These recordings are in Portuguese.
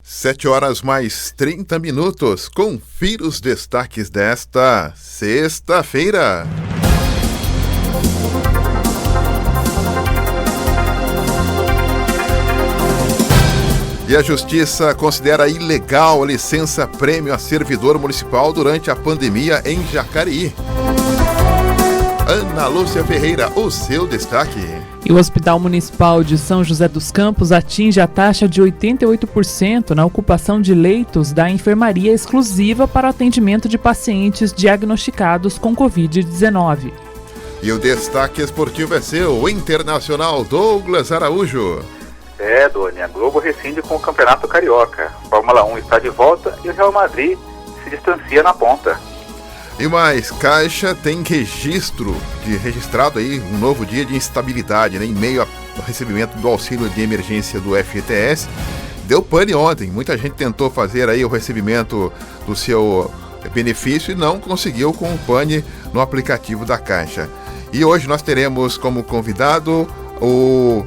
7 horas mais 30 minutos. Confira os destaques desta sexta-feira. E a Justiça considera ilegal a licença-prêmio a servidor municipal durante a pandemia em Jacareí. Ana Lúcia Ferreira, o seu destaque. E o Hospital Municipal de São José dos Campos atinge a taxa de 88% na ocupação de leitos da enfermaria exclusiva para atendimento de pacientes diagnosticados com Covid-19. E o destaque esportivo é seu, o Internacional Douglas Araújo. Doni, a Globo rescinde com o Campeonato Carioca. Fórmula 1 está de volta e o Real Madrid se distancia na ponta. E mais, Caixa tem registrado aí um novo dia de instabilidade, né? Em meio ao recebimento do auxílio de emergência do FGTS. Deu pane ontem, muita gente tentou fazer aí o recebimento do seu benefício e não conseguiu com o pane no aplicativo da Caixa. E hoje nós teremos como convidado o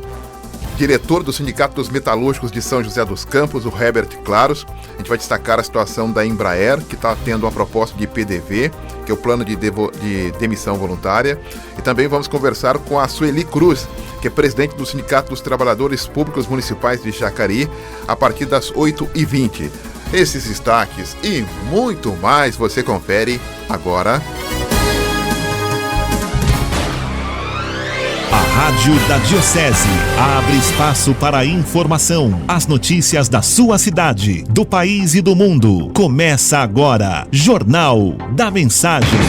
diretor do Sindicato dos Metalúrgicos de São José dos Campos, o Herbert Claros. A gente vai destacar a situação da Embraer, que está tendo uma proposta de PDV, que é o plano de demissão voluntária. E também vamos conversar com a Sueli Cruz, que é presidente do Sindicato dos Trabalhadores Públicos Municipais de Jacareí, a partir das 8h20. Esses destaques e muito mais você confere agora. A Rádio da Diocese abre espaço para a informação, as notícias da sua cidade, do país e do mundo. Começa agora, Jornal da Mensagem.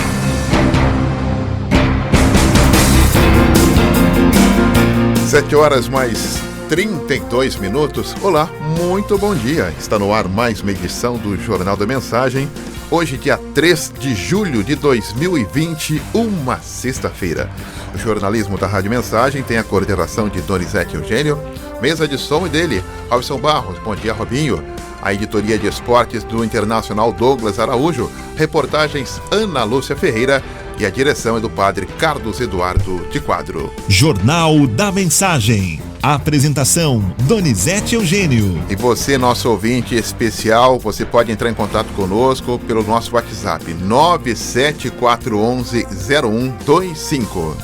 Sete horas mais 32 minutos. Olá, muito bom dia. Está no ar mais uma edição do Jornal da Mensagem. Hoje, dia 3 de julho de 2020, uma sexta-feira. O jornalismo da Rádio Mensagem tem a coordenação de Donizete Eugênio, mesa de som e dele, Robson Barros. Bom dia, Robinho. A editoria de esportes do Internacional Douglas Araújo, reportagens Ana Lúcia Ferreira e a direção é do padre Carlos Eduardo de Quadro. Jornal da Mensagem. Apresentação Donizete Eugênio. E você, nosso ouvinte especial, você pode entrar em contato conosco pelo nosso WhatsApp 974110125.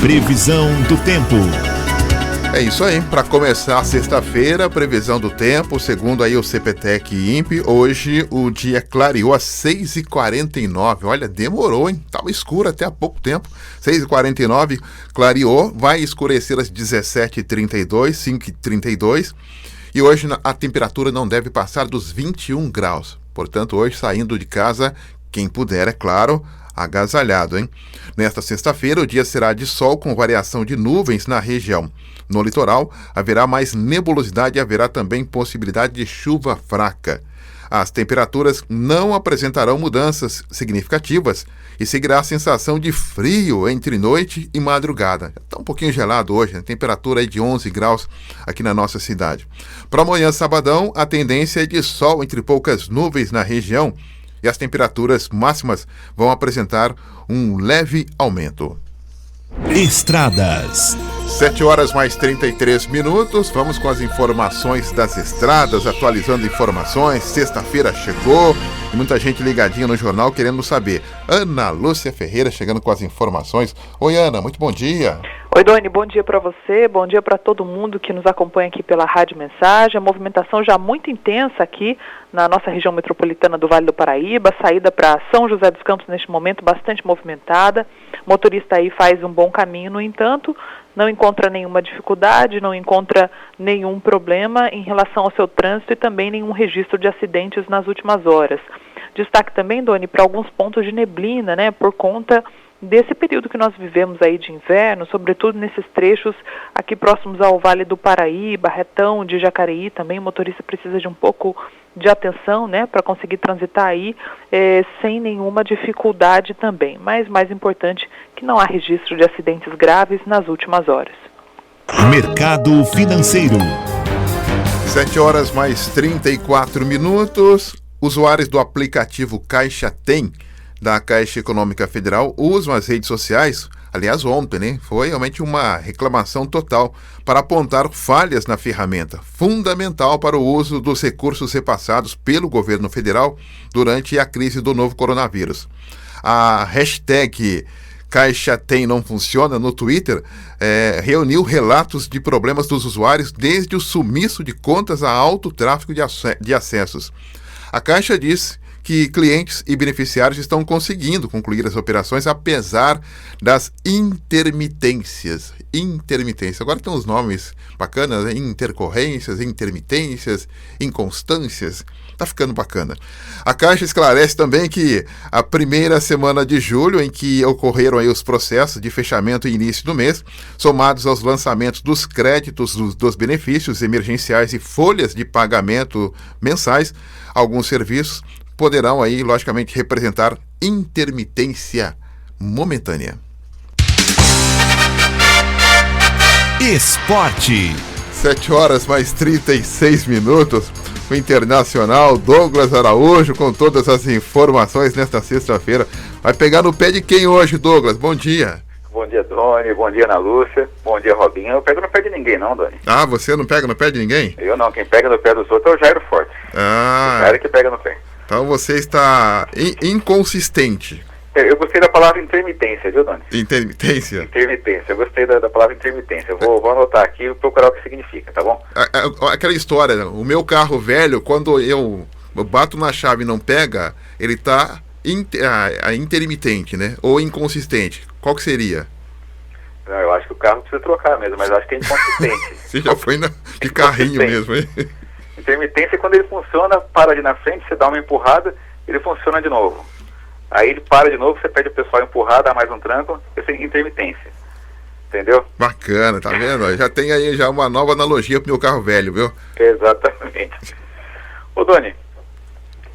Previsão do tempo. É isso aí, para começar a sexta-feira, previsão do tempo, segundo aí o CPTEC e INPE, hoje o dia clareou às 6h49, olha, demorou, hein? Tava escuro até há pouco tempo, 6h49, clareou, vai escurecer às 17h32, 5h32, e hoje a temperatura não deve passar dos 21 graus, portanto hoje saindo de casa, quem puder, é claro, agasalhado, hein? Nesta sexta-feira, o dia será de sol com variação de nuvens na região. No litoral, haverá mais nebulosidade e haverá também possibilidade de chuva fraca. As temperaturas não apresentarão mudanças significativas e seguirá a sensação de frio entre noite e madrugada. Está um pouquinho gelado hoje, a temperatura é de 11 graus aqui na nossa cidade. Para amanhã, sabadão, a tendência é de sol entre poucas nuvens na região e as temperaturas máximas vão apresentar um leve aumento. Estradas. 7 horas mais 33 minutos, vamos com as informações das estradas, atualizando informações. Sexta-feira chegou e muita gente ligadinha no jornal querendo saber. Ana Lúcia Ferreira chegando com as informações. Oi, Ana, muito bom dia. Oi, Doni, bom dia para você, bom dia para todo mundo que nos acompanha aqui pela Rádio Mensagem. A movimentação já muito intensa aqui na nossa região metropolitana do Vale do Paraíba, saída para São José dos Campos neste momento bastante movimentada. O motorista aí faz um bom caminho, no entanto, não encontra nenhuma dificuldade, não encontra nenhum problema em relação ao seu trânsito e também nenhum registro de acidentes nas últimas horas. Destaque também, Doni, para alguns pontos de neblina, né, por conta desse período que nós vivemos aí de inverno, sobretudo nesses trechos aqui próximos ao Vale do Paraíba, retão de Jacareí também, o motorista precisa de um pouco de atenção, né, para conseguir transitar aí sem nenhuma dificuldade também. Mas mais importante, que não há registro de acidentes graves nas últimas horas. Mercado financeiro. 7 horas mais 34 minutos. Usuários do aplicativo Caixa Tem da Caixa Econômica Federal usam as redes sociais aliás ontem, né? Foi realmente uma reclamação total para apontar falhas na ferramenta, fundamental para o uso dos recursos repassados pelo governo federal durante a crise do novo coronavírus. A hashtag Caixa Tem Não Funciona no Twitter reuniu relatos de problemas dos usuários desde o sumiço de contas a alto tráfego de acessos. A Caixa diz que clientes e beneficiários estão conseguindo concluir as operações apesar das intermitências. Agora tem uns nomes bacanas, né? Intercorrências, intermitências, inconstâncias. Tá ficando bacana. A Caixa esclarece também que a primeira semana de julho, em que ocorreram aí os processos de fechamento e início do mês, somados aos lançamentos dos créditos dos benefícios emergenciais e folhas de pagamento mensais, alguns serviços poderão aí, logicamente, representar intermitência momentânea. Esporte. 7h mais 36. O Internacional, Douglas Araújo, com todas as informações nesta sexta-feira. Vai pegar no pé de quem hoje, Douglas? Bom dia. Bom dia, Doni. Bom dia, Ana Lúcia. Bom dia, Robinho. Eu não pego no pé de ninguém, não, Doni. Ah, você não pega no pé de ninguém? Eu não. Quem pega no pé dos outros é o Jairo Forte. Ah. O Jairo que pega no pé. Então você está inconsistente. Eu gostei da palavra intermitência, viu, Doni? Intermitência? Intermitência. Eu gostei da palavra intermitência. Eu vou anotar aqui e procurar o que significa, tá bom? Aquela história, o meu carro velho, quando eu bato na chave e não pega, ele está intermitente, né? Ou inconsistente. Qual que seria? Não, eu acho que o carro precisa trocar mesmo, mas eu acho que é inconsistente. Você já foi de carrinho mesmo, hein? Intermitência é quando ele funciona, para ali na frente, você dá uma empurrada, ele funciona de novo. Aí ele para de novo, você pede o pessoal empurrar, dá mais um tranco, isso é intermitência. Entendeu? Bacana, tá vendo? Já tem aí já uma nova analogia pro meu carro velho, viu? Exatamente. Ô Doni,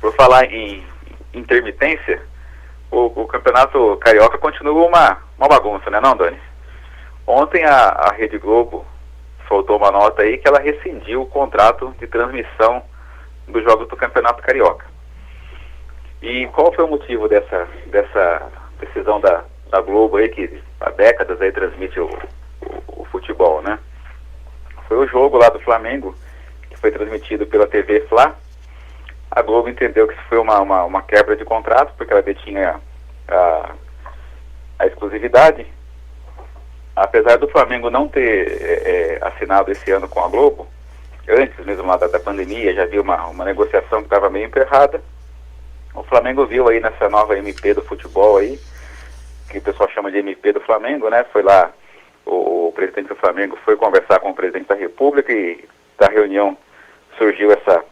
por falar em intermitência, o Campeonato Carioca continua uma bagunça, né não, Doni? Ontem a Rede Globo soltou uma nota aí que ela rescindiu o contrato de transmissão dos jogos do Campeonato Carioca. E qual foi o motivo dessa decisão da Globo aí, que há décadas aí transmite o futebol, né? Foi o jogo lá do Flamengo, que foi transmitido pela TV Fla. A Globo entendeu que isso foi uma quebra de contrato, porque ela detinha a exclusividade. Apesar do Flamengo não ter assinado esse ano com a Globo, antes mesmo lá da pandemia, já havia uma negociação que estava meio emperrada. O Flamengo viu aí nessa nova MP do futebol aí, que o pessoal chama de MP do Flamengo, né? Foi lá, o presidente do Flamengo foi conversar com o presidente da República e da reunião surgiu essa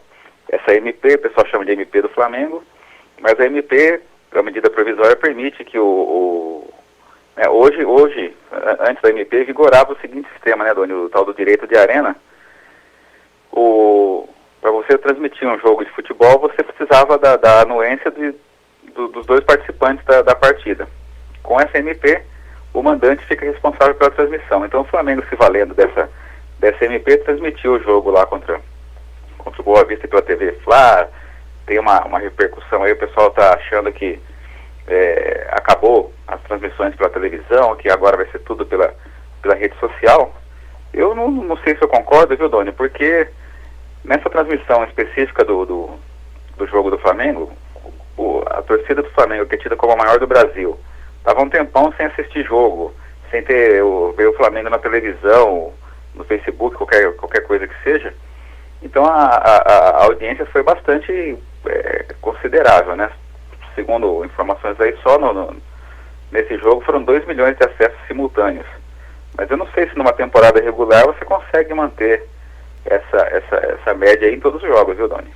MP, o pessoal chama de MP do Flamengo, mas a MP, a medida provisória, permite que hoje, antes da MP, vigorava o seguinte sistema, né, Doni, o tal do direito de arena. Para você transmitir um jogo de futebol, você precisava da anuência dos dois participantes da partida. Com essa MP, o mandante fica responsável pela transmissão. Então o Flamengo, se valendo dessa MP, transmitiu o jogo lá contra o Boa Vista pela TV Fla. Tem uma repercussão aí, o pessoal está achando que acabou as transmissões pela televisão, que agora vai ser tudo pela rede social. Eu não sei se eu concordo, viu, Doni? Porque nessa transmissão específica do jogo do Flamengo, a torcida do Flamengo, que é tida como a maior do Brasil, estava um tempão sem assistir jogo, sem ver o Flamengo na televisão, no Facebook, qualquer coisa que seja. Então a audiência foi bastante considerável, né? Segundo informações aí, só nesse jogo foram 2 milhões de acessos simultâneos. Mas eu não sei se numa temporada regular você consegue manter essa média aí em todos os jogos, viu, Doni?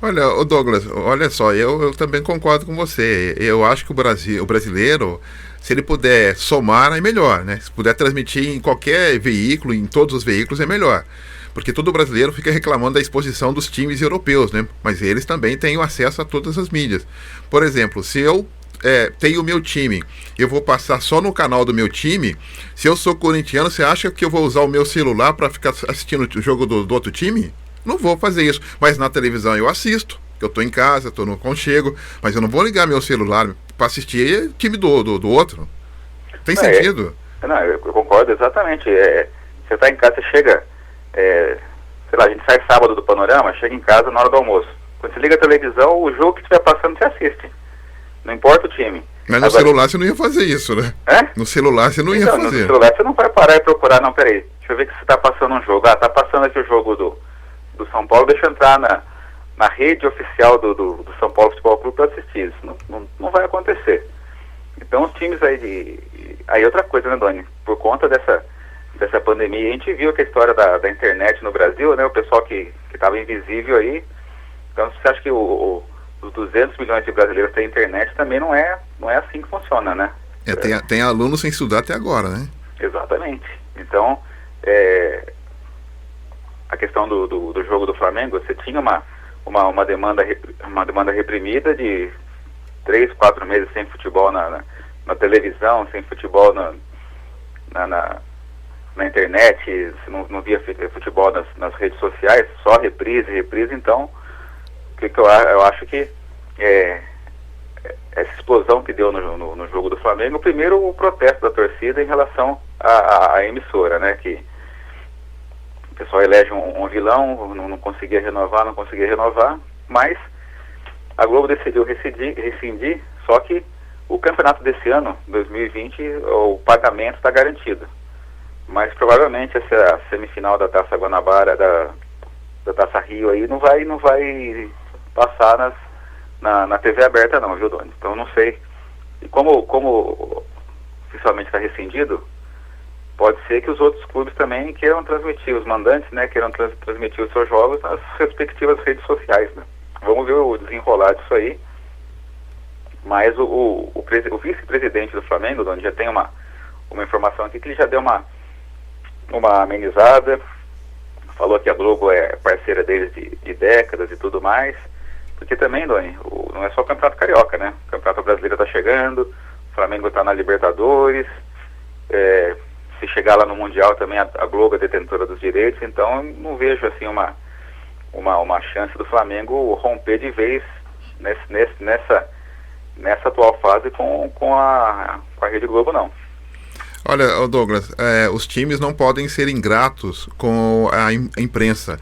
Olha, ô Douglas, olha só, eu também concordo com você. Eu acho que o brasileiro, se ele puder somar, é melhor, né? Se puder transmitir em qualquer veículo, em todos os veículos, é melhor. Porque todo brasileiro fica reclamando da exposição dos times europeus, né? Mas eles também têm acesso a todas as mídias. Por exemplo, se eu tenho o meu time, eu vou passar só no canal do meu time. Se eu sou corintiano, você acha que eu vou usar o meu celular para ficar assistindo o jogo do outro time? Não vou fazer isso. Mas na televisão eu assisto. Eu estou em casa, estou no aconchego, mas eu não vou ligar meu celular para assistir o time do outro. Tem sentido. Não, eu concordo exatamente. Você está em casa, você chega, sei lá, a gente sai sábado do Panorama, chega em casa na hora do almoço. Quando você liga a televisão, o jogo que estiver passando, você assiste. Não importa o time. Mas no celular você não ia fazer isso, né? No celular você não ia fazer. No celular você não vai parar e procurar, não, peraí, deixa eu ver que você está passando um jogo. Tá passando aqui o jogo do São Paulo, deixa eu entrar na rede oficial do São Paulo Futebol Clube para assistir. Isso não vai acontecer. Então os times aí outra coisa, né, Doni? Por conta dessa pandemia, a gente viu que a história da internet no Brasil, né? O pessoal que estava invisível aí. Então você acha que os 200 milhões de brasileiros têm internet também não é assim que funciona, né? Tem alunos sem estudar até agora, né? Exatamente. Então, a questão do jogo do Flamengo, você tinha uma demanda reprimida de 3, 4 meses sem futebol na televisão, sem futebol na internet, você não via futebol nas redes sociais, só reprise, então que eu acho que essa explosão que deu no jogo do Flamengo, primeiro o protesto da torcida em relação à emissora, né, que o pessoal elege um vilão, não conseguia renovar, mas a Globo decidiu rescindir, só que o campeonato desse ano, 2020, o pagamento está garantido. Mas provavelmente essa semifinal da Taça Guanabara, da Taça Rio aí, não vai passar na TV aberta não, viu, Doni? Então não sei. E como oficialmente está rescindido, pode ser que os outros clubes também queiram transmitir, os mandantes, né, queiram transmitir os seus jogos nas respectivas redes sociais, né? Vamos ver o desenrolar disso aí. Mas o vice-presidente do Flamengo, Doni, já tem uma informação aqui que ele já deu uma amenizada, falou que a Globo é parceira deles de décadas e tudo mais, porque também, Doni, não é só o Campeonato Carioca, né? O Campeonato Brasileiro está chegando, o Flamengo está na Libertadores, se chegar lá no Mundial também a Globo é detentora dos direitos, então eu não vejo assim uma chance do Flamengo romper de vez nessa atual fase com a Rede Globo, não. Olha, Douglas, os times não podem ser ingratos com a imprensa.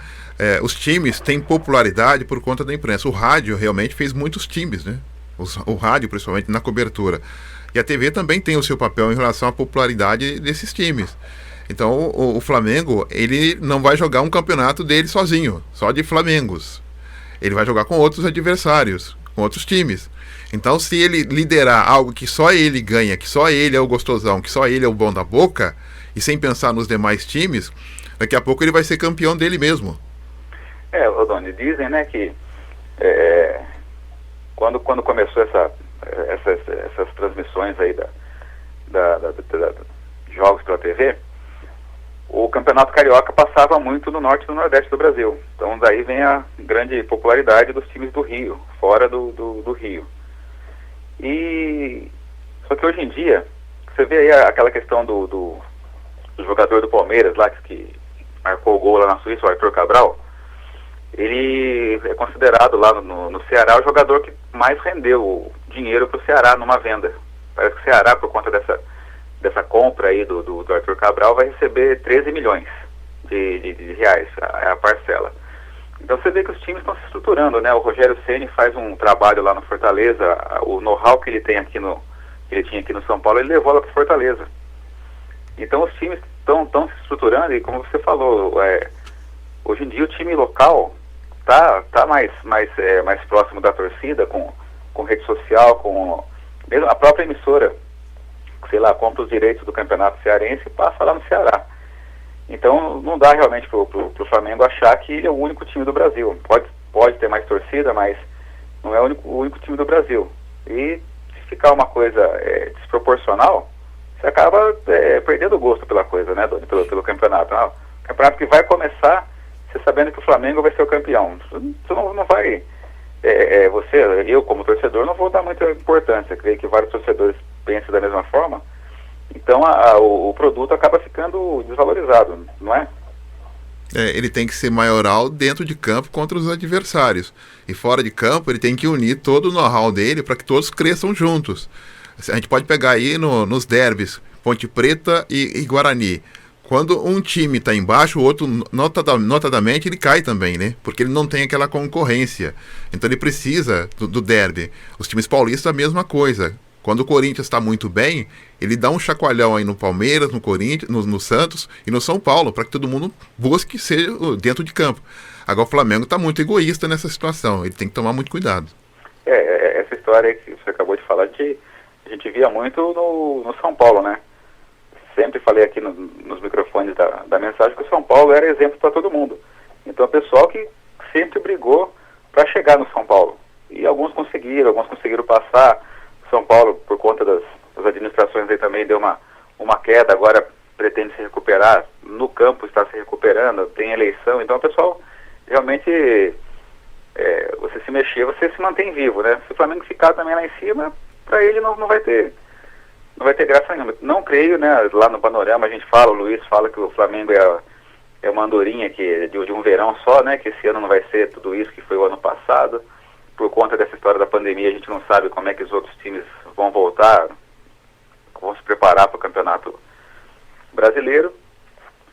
Os times têm popularidade por conta da imprensa. O rádio realmente fez muitos times, né? O rádio, principalmente, na cobertura. E a TV também tem o seu papel em relação à popularidade desses times. Então, o Flamengo, ele não vai jogar um campeonato dele sozinho, só de Flamengos. Ele vai jogar com outros adversários, com outros times. Então, se ele liderar algo que só ele ganha, que só ele é o gostosão, que só ele é o bom da boca, e sem pensar nos demais times, daqui a pouco ele vai ser campeão dele mesmo. Doni, dizem, né, que quando começou essas transmissões aí de jogos pela TV, o Campeonato Carioca passava muito no norte e no nordeste do Brasil. Então daí vem a grande popularidade dos times do Rio, fora do Rio. Só que hoje em dia, você vê aí aquela questão do jogador do Palmeiras lá, que marcou o gol lá na Suíça, o Arthur Cabral. Ele é considerado lá no Ceará o jogador que mais rendeu dinheiro para o Ceará numa venda. Parece que o Ceará, por conta dessa compra aí do Arthur Cabral, vai receber 13 milhões de reais, a parcela. Então você vê que os times estão se estruturando, né? O Rogério Ceni faz um trabalho lá no Fortaleza, o know-how que ele tinha aqui no São Paulo, ele levou lá para Fortaleza. Então os times estão se estruturando e, como você falou, hoje em dia o time local tá mais próximo da torcida, com rede social, mesmo a própria emissora, sei lá, compra os direitos do Campeonato Cearense e passa lá no Ceará. Então não dá realmente pro Flamengo achar que ele é o único time do Brasil. Pode ter mais torcida, mas não é o único time do Brasil. E se ficar uma coisa desproporcional, você acaba perdendo o gosto pela coisa, né, Doni, pelo campeonato. O campeonato que vai começar, você sabendo que o Flamengo vai ser o campeão. Você não vai... eu como torcedor não vou dar muita importância. Creio que vários torcedores pensam da mesma forma. Então o produto acaba ficando desvalorizado, não é? Ele tem que ser maioral dentro de campo contra os adversários. E fora de campo ele tem que unir todo o know-how dele para que todos cresçam juntos. A gente pode pegar aí nos derbys, Ponte Preta e Guarani. Quando um time está embaixo, o outro, notadamente, ele cai também, né? Porque ele não tem aquela concorrência. Então ele precisa do derby. Os times paulistas, a mesma coisa. Quando o Corinthians está muito bem, ele dá um chacoalhão aí no Palmeiras, no Corinthians, no Santos e no São Paulo, para que todo mundo busque ser dentro de campo. Agora o Flamengo está muito egoísta nessa situação. Ele tem que tomar muito cuidado. Essa história que você acabou de falar, a gente via muito no São Paulo, né? Sempre falei aqui nos microfones da mensagem que o São Paulo era exemplo para todo mundo. Então o pessoal que sempre brigou para chegar no São Paulo. E alguns conseguiram passar. São Paulo, por conta das administrações aí também deu uma queda, agora pretende se recuperar, no campo está se recuperando, tem eleição, então o pessoal realmente, você se mexer, você se mantém vivo, né? Se o Flamengo ficar também lá em cima, para ele não vai ter graça nenhuma. Não creio, né? Lá no panorama a gente fala, o Luiz fala que o Flamengo é uma andorinha de um verão só, né? Que esse ano não vai ser tudo isso que foi o ano passado. Por conta dessa história da pandemia, a gente não sabe como é que os outros times vão voltar, vão se preparar para o campeonato brasileiro.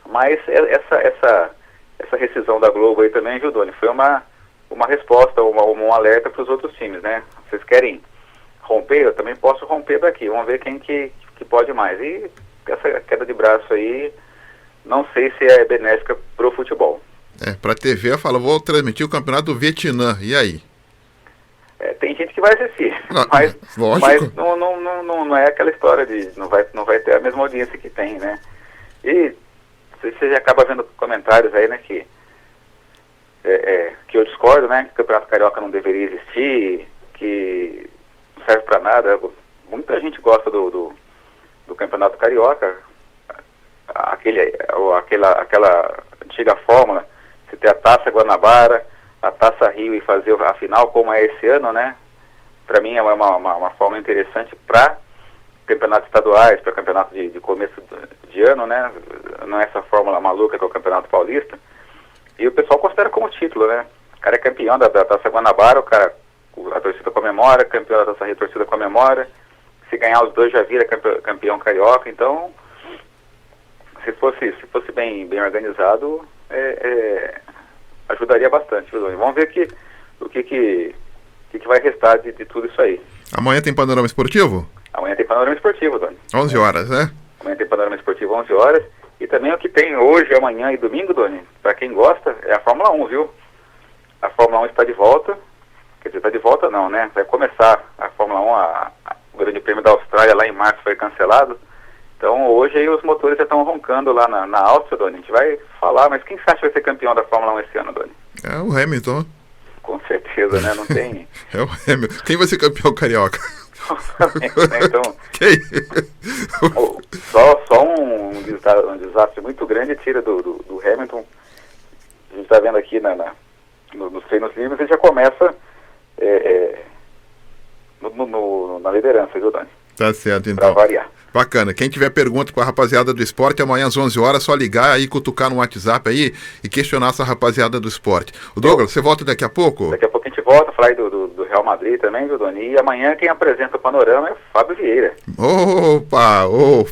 Mas essa rescisão da Globo aí também, viu, Doni? Foi uma resposta, um alerta para os outros times, né? Vocês querem romper? Eu também posso romper daqui. Vamos ver quem que pode mais. E essa queda de braço aí, não sei se é benéfica para o futebol. Para a TV, eu falo, vou transmitir o campeonato do Vietnã. E aí? Tem gente que vai assistir, mas não é aquela história de não vai ter a mesma audiência que tem, né? E você já acaba vendo comentários aí, né, que eu discordo, né, que o Campeonato Carioca não deveria existir, que não serve para nada. Muita gente gosta do Campeonato Carioca, aquela antiga fórmula, se ter a Taça Guanabara, a Taça Rio e fazer a final como é esse ano, né? Para mim é uma forma interessante para campeonatos estaduais, para campeonato de começo de ano, né? Não é essa fórmula maluca que é o Campeonato Paulista. E o pessoal considera como título, né? O cara é campeão da Taça Guanabara, a torcida comemora, campeão da Taça Rio, a torcida comemora. Se ganhar os dois já vira campeão carioca. Então, se fosse bem organizado, ajudaria bastante, viu? Vamos ver o que vai restar de tudo isso aí. Amanhã tem panorama esportivo? Amanhã tem panorama esportivo, Doni. 11 horas, né? Amanhã tem panorama esportivo 11 horas. E também o que tem hoje, amanhã e domingo, Doni, para quem gosta, é a Fórmula 1, viu? A Fórmula 1 está de volta. Quer dizer, está de volta não, né? Vai começar a Fórmula 1, o Grande Prêmio da Austrália lá em março foi cancelado. Então hoje aí os motores já estão roncando lá na Áustria, Doni. A gente vai falar, mas quem você acha que vai ser campeão da Fórmula 1 esse ano, Doni? É o Hamilton. Com certeza, né? Não tem... É o Hamilton. Quem vai ser campeão carioca? Então, só um desastre muito grande tira do Hamilton. A gente está vendo aqui nos treinos livres, ele já começa na liderança, viu, Dani? Tá certo, então. Pra variar. Bacana. Quem tiver pergunta com a rapaziada do esporte, amanhã às 11 horas, só ligar aí, cutucar no WhatsApp aí e questionar essa rapaziada do esporte. O Douglas, você volta daqui a pouco? Daqui a pouco a gente volta, falar aí do Real Madrid também, viu, Doni? E amanhã quem apresenta o panorama é o Fábio Vieira. Opa,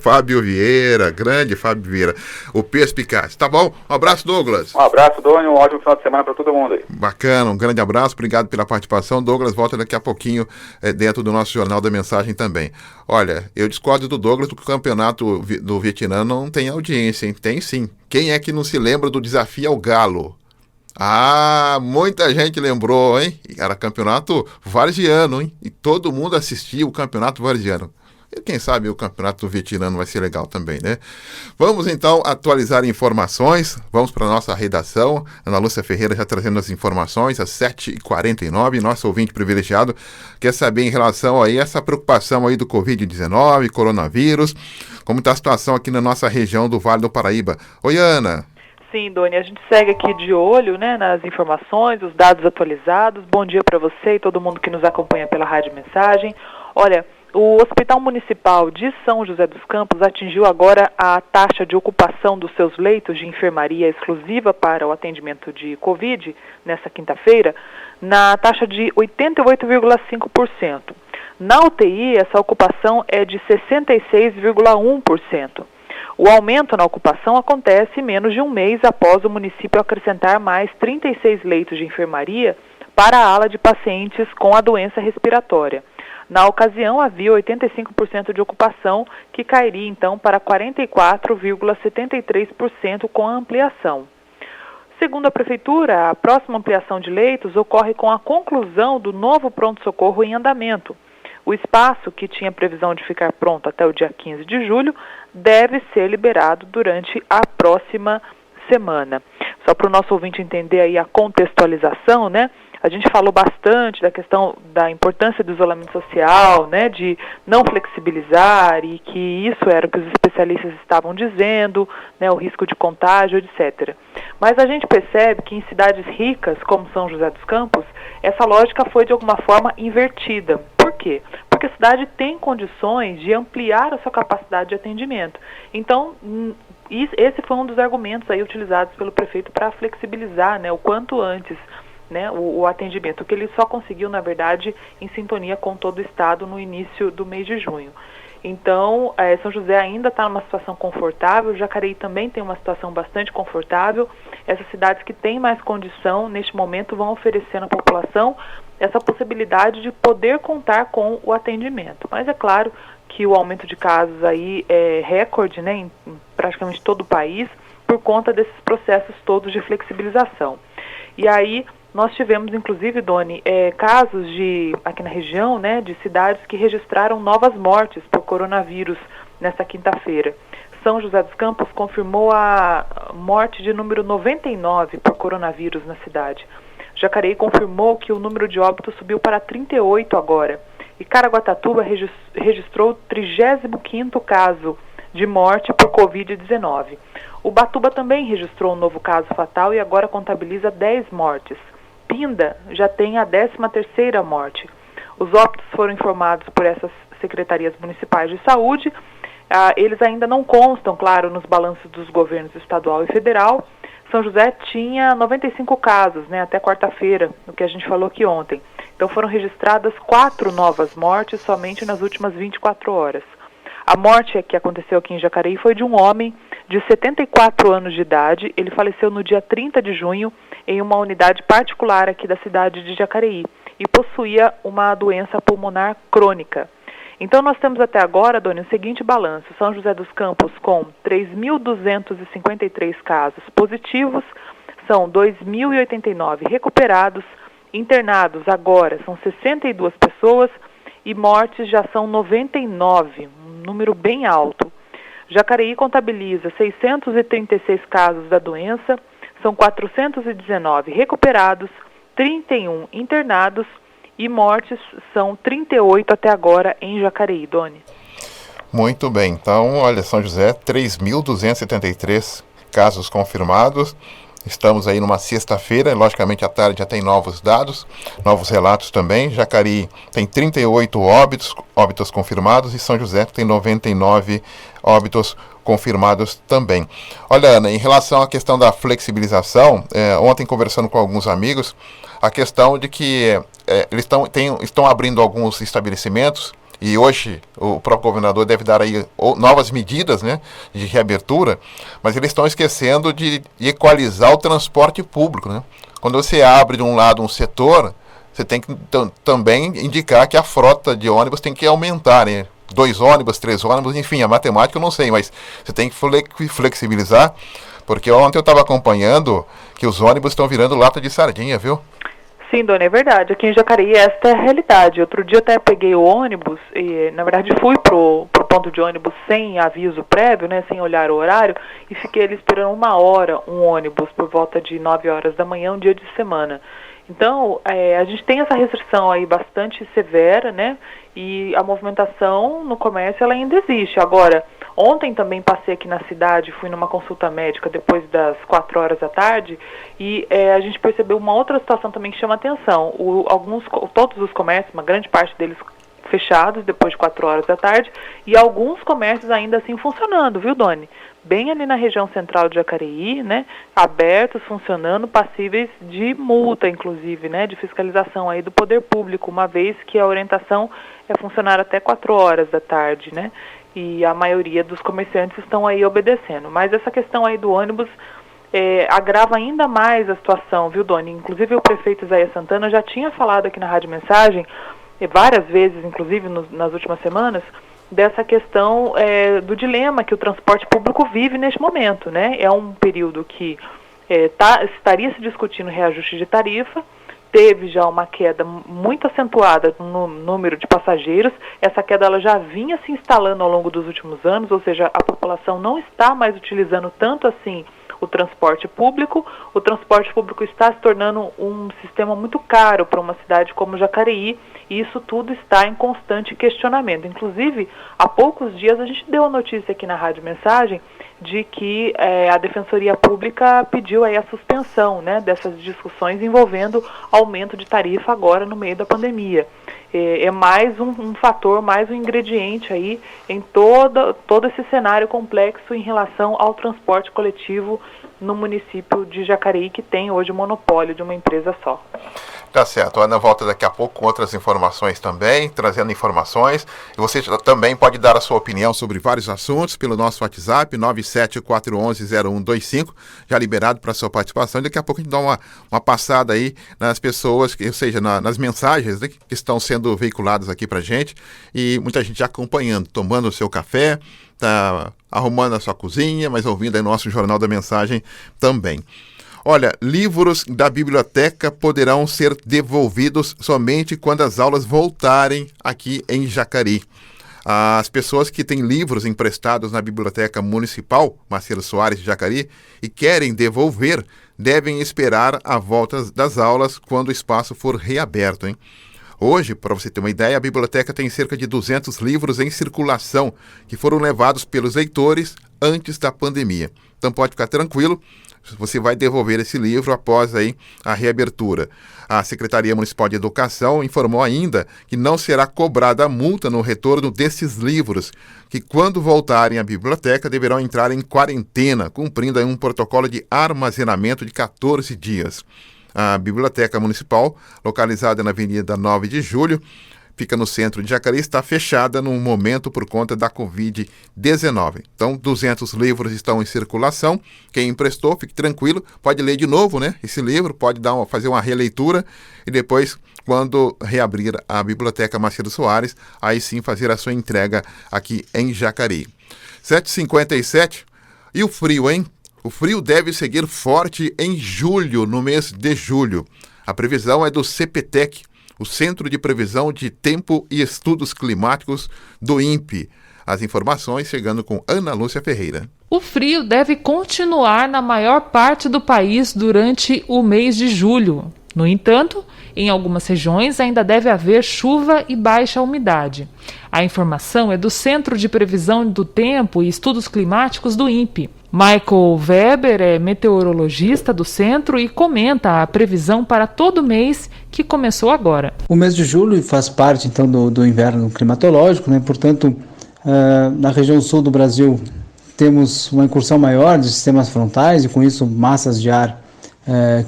Fábio Vieira, grande Fábio Vieira, o Perspicaz. Tá bom? Um abraço, Douglas. Um abraço, Doni, um ótimo final de semana para todo mundo aí. Bacana, um grande abraço, obrigado pela participação. Douglas volta daqui a pouquinho dentro do nosso Jornal da Mensagem também. Olha, eu discordo do Douglas que o campeonato do Vietnã não tem audiência, hein? Tem sim. Quem é que não se lembra do Desafio ao Galo? Ah, muita gente lembrou, hein? Era campeonato varziano, hein? E todo mundo assistia o campeonato varziano. E quem sabe o campeonato do Vietnã vai ser legal também, né? Vamos então atualizar informações. Vamos para a nossa redação. Ana Lúcia Ferreira já trazendo as informações às 7h49. Nosso ouvinte privilegiado quer saber em relação aí a essa preocupação aí do Covid-19, coronavírus. Como está a situação aqui na nossa região do Vale do Paraíba. Oi, Ana. Sim, Doni, a gente segue aqui de olho, né, nas informações, os dados atualizados. Bom dia para você e todo mundo que nos acompanha pela Rádio Mensagem. Olha, o Hospital Municipal de São José dos Campos atingiu agora a taxa de ocupação dos seus leitos de enfermaria exclusiva para o atendimento de Covid, nessa quinta-feira, na taxa de 88,5%. Na UTI, essa ocupação é de 66,1%. O aumento na ocupação acontece menos de um mês após o município acrescentar mais 36 leitos de enfermaria para a ala de pacientes com a doença respiratória. Na ocasião, havia 85% de ocupação, que cairia então para 44,73% com a ampliação. Segundo a Prefeitura, a próxima ampliação de leitos ocorre com a conclusão do novo pronto-socorro em andamento. O espaço, que tinha previsão de ficar pronto até o dia 15 de julho, deve ser liberado durante a próxima semana. Só para o nosso ouvinte entender aí a contextualização, né? A gente falou bastante da questão da importância do isolamento social, né, de não flexibilizar, e que isso era o que os especialistas estavam dizendo, né, o risco de contágio, etc. Mas a gente percebe que em cidades ricas, como São José dos Campos, essa lógica foi de alguma forma invertida. Por quê? Porque a cidade tem condições de ampliar a sua capacidade de atendimento. Então, esse foi um dos argumentos aí utilizados pelo prefeito para flexibilizar, né, o quanto antes, né, o atendimento, que ele só conseguiu, na verdade, em sintonia com todo o estado no início do mês de junho. Então, São José ainda está numa situação confortável, Jacareí também tem uma situação bastante confortável. Essas cidades que têm mais condição, neste momento, vão oferecendo à população essa possibilidade de poder contar com o atendimento. Mas é claro que o aumento de casos aí é recorde, né, em praticamente todo o país, por conta desses processos todos de flexibilização. E aí, nós tivemos, inclusive, Doni, casos aqui na região, né, de cidades que registraram novas mortes por coronavírus nesta quinta-feira. São José dos Campos confirmou a morte de número 99 por coronavírus na cidade. Jacareí confirmou que o número de óbitos subiu para 38 agora. E Caraguatatuba registrou o 35º caso de morte por Covid-19. Ubatuba também registrou um novo caso fatal e agora contabiliza 10 mortes. Pinda já tem a 13ª morte. Os óbitos foram informados por essas secretarias municipais de saúde. Eles ainda não constam, claro, nos balanços dos governos estadual e federal. São José tinha 95 casos, né, até quarta-feira, o que a gente falou aqui ontem. Então foram registradas 4 novas mortes somente nas últimas 24 horas. A morte que aconteceu aqui em Jacareí foi de um homem de 74 anos de idade. Ele faleceu no dia 30 de junho em uma unidade particular aqui da cidade de Jacareí e possuía uma doença pulmonar crônica. Então nós temos até agora, Doni, o seguinte balanço: São José dos Campos com 3.253 casos positivos, são 2.089 recuperados, internados agora são 62 pessoas e mortes já são 99, um número bem alto. Jacareí contabiliza 636 casos da doença, são 419 recuperados, 31 internados e mortes são 38 até agora em Jacareí, Doni. Muito bem, então, olha, São José, 3.273 casos confirmados. Estamos aí numa sexta-feira, logicamente à tarde já tem novos dados, novos relatos também. Jacareí tem 38 óbitos confirmados e São José tem 99 óbitos confirmados também. Olha, Ana, em relação à questão da flexibilização, ontem conversando com alguns amigos, a questão de que eles estão abrindo alguns estabelecimentos. E hoje o próprio governador deve dar aí novas medidas, né, de reabertura, mas eles estão esquecendo de equalizar o transporte público, né? Quando você abre de um lado um setor, você tem que também indicar que a frota de ônibus tem que aumentar, né? 2 ônibus, 3 ônibus, enfim, a matemática eu não sei, mas você tem que flexibilizar, porque ontem eu estava acompanhando que os ônibus estão virando lata de sardinha, viu? Sim, Dona, é verdade. Aqui em Jacareí esta é a realidade. Outro dia até peguei o ônibus e, na verdade, fui pro ponto de ônibus sem aviso prévio, né, sem olhar o horário, e fiquei ali esperando 1 hora um ônibus por volta de 9 horas da manhã, um dia de semana. Então, a gente tem essa restrição aí bastante severa, né, e a movimentação no comércio ela ainda existe. Agora, ontem também passei aqui na cidade, fui numa consulta médica depois das 4 horas da tarde e a gente percebeu uma outra situação também que chama atenção. Todos os comércios, uma grande parte deles fechados depois de 4 horas da tarde, e alguns comércios ainda assim funcionando, viu, Doni? Bem ali na região central de Jacareí, né, abertos, funcionando, passíveis de multa, inclusive, né, de fiscalização aí do poder público, uma vez que a orientação é funcionar até 4 horas da tarde, né, e a maioria dos comerciantes estão aí obedecendo. Mas essa questão aí do ônibus agrava ainda mais a situação, viu, Doni? Inclusive o prefeito Isaías Santana já tinha falado aqui na Rádio Mensagem, várias vezes, inclusive nas últimas semanas, dessa questão do dilema que o transporte público vive neste momento, né? É um período que estaria se discutindo reajuste de tarifa, teve já uma queda muito acentuada no número de passageiros, essa queda ela já vinha se instalando ao longo dos últimos anos, ou seja, a população não está mais utilizando tanto assim o transporte público está se tornando um sistema muito caro para uma cidade como Jacareí, e isso tudo está em constante questionamento. Inclusive, há poucos dias a gente deu a notícia aqui na Rádio Mensagem de que a Defensoria Pública pediu aí a suspensão, né, dessas discussões envolvendo aumento de tarifa agora no meio da pandemia. É mais um fator, mais um ingrediente aí em todo esse cenário complexo em relação ao transporte coletivo no município de Jacareí, que tem hoje o monopólio de uma empresa só. Tá certo, a Ana volta daqui a pouco com outras informações também, trazendo informações. E você também pode dar a sua opinião sobre vários assuntos pelo nosso WhatsApp, 974110125, já liberado para a sua participação. E daqui a pouco a gente dá uma passada aí nas pessoas, ou seja, nas mensagens, né, que estão sendo veiculadas aqui para gente. E muita gente acompanhando, tomando o seu café, tá arrumando a sua cozinha, mas ouvindo aí nosso Jornal da Mensagem também. Olha, livros da biblioteca poderão ser devolvidos somente quando as aulas voltarem aqui em Jacareí. As pessoas que têm livros emprestados na Biblioteca Municipal Marcelo Soares de Jacareí e querem devolver, devem esperar a volta das aulas quando o espaço for reaberto, hein? Hoje, para você ter uma ideia, a biblioteca tem cerca de 200 livros em circulação que foram levados pelos leitores antes da pandemia. Então pode ficar tranquilo, você vai devolver esse livro após aí a reabertura. A Secretaria Municipal de Educação informou ainda que não será cobrada a multa no retorno desses livros, que quando voltarem à biblioteca deverão entrar em quarentena, cumprindo aí um protocolo de armazenamento de 14 dias. A Biblioteca Municipal, localizada na Avenida 9 de Julho, fica no centro de Jacareí, está fechada no momento por conta da Covid-19. Então, 200 livros estão em circulação. Quem emprestou, fique tranquilo, pode ler de novo, né, esse livro, pode fazer uma releitura e depois, quando reabrir a Biblioteca Marcelo Soares, aí sim fazer a sua entrega aqui em Jacareí. 7h57, e o frio, hein? O frio deve seguir forte em julho, no mês de julho. A previsão é do CPTEC, o Centro de Previsão de Tempo e Estudos Climáticos do INPE. As informações chegando com Ana Lúcia Ferreira. O frio deve continuar na maior parte do país durante o mês de julho. No entanto, em algumas regiões ainda deve haver chuva e baixa umidade. A informação é do Centro de Previsão do Tempo e Estudos Climáticos do INPE. Michael Weber é meteorologista do centro e comenta a previsão para todo mês que começou agora. O mês de julho faz parte então do inverno climatológico, né? Portanto, na região sul do Brasil temos uma incursão maior de sistemas frontais e com isso massas de ar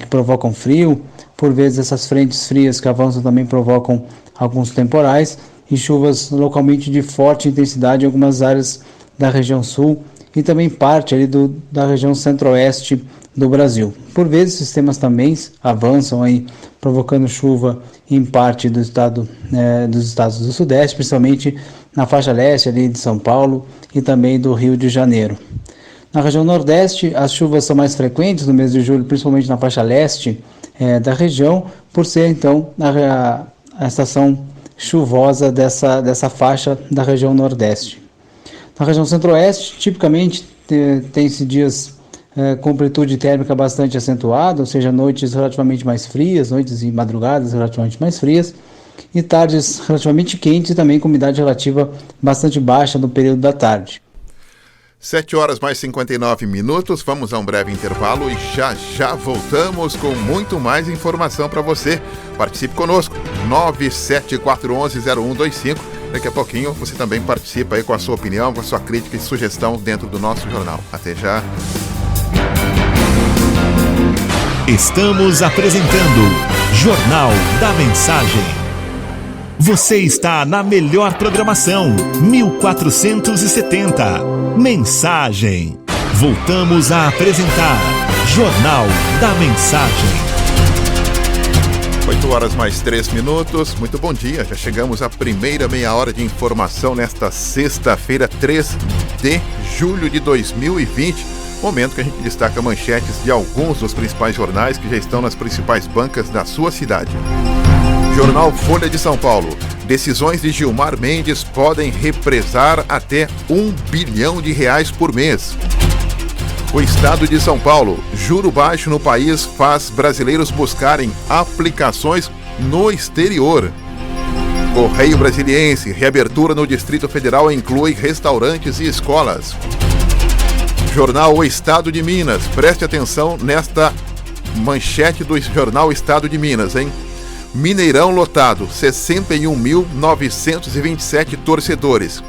que provocam frio. Por vezes essas frentes frias que avançam também provocam alguns temporais e chuvas localmente de forte intensidade em algumas áreas da região sul e também parte ali da região centro-oeste do Brasil. Por vezes, sistemas também avançam aí, provocando chuva em parte dos estados do Sudeste, principalmente na faixa leste ali de São Paulo e também do Rio de Janeiro. Na região Nordeste, as chuvas são mais frequentes no mês de julho, principalmente na faixa leste da região, por ser então a estação chuvosa dessa faixa da região Nordeste. Na região Centro-Oeste, tipicamente, tem-se dias com amplitude térmica bastante acentuada, ou seja, noites relativamente mais frias, noites e madrugadas relativamente mais frias, e tardes relativamente quentes e também com umidade relativa bastante baixa no período da tarde. 7h59, vamos a um breve intervalo e já voltamos com muito mais informação para você. Participe conosco. 97411-0125. Daqui a pouquinho você também participa aí com a sua opinião, com a sua crítica e sugestão dentro do nosso jornal. Até já. Estamos apresentando Jornal da Mensagem. Você está na melhor programação, 1470. Mensagem. Voltamos a apresentar Jornal da Mensagem. 8 horas mais 3 minutos. Muito bom dia. Já chegamos à primeira meia hora de informação nesta sexta-feira, 3 de julho de 2020. Momento que a gente destaca manchetes de alguns dos principais jornais que já estão nas principais bancas da sua cidade. Jornal Folha de São Paulo. Decisões de Gilmar Mendes podem represar até R$1 bilhão por mês. O Estado de São Paulo. Juro baixo no país faz brasileiros buscarem aplicações no exterior. Correio Brasiliense. Reabertura no Distrito Federal inclui restaurantes e escolas. Jornal O Estado de Minas. Preste atenção nesta manchete do jornal Estado de Minas, hein? Mineirão lotado, 61.927 torcedores.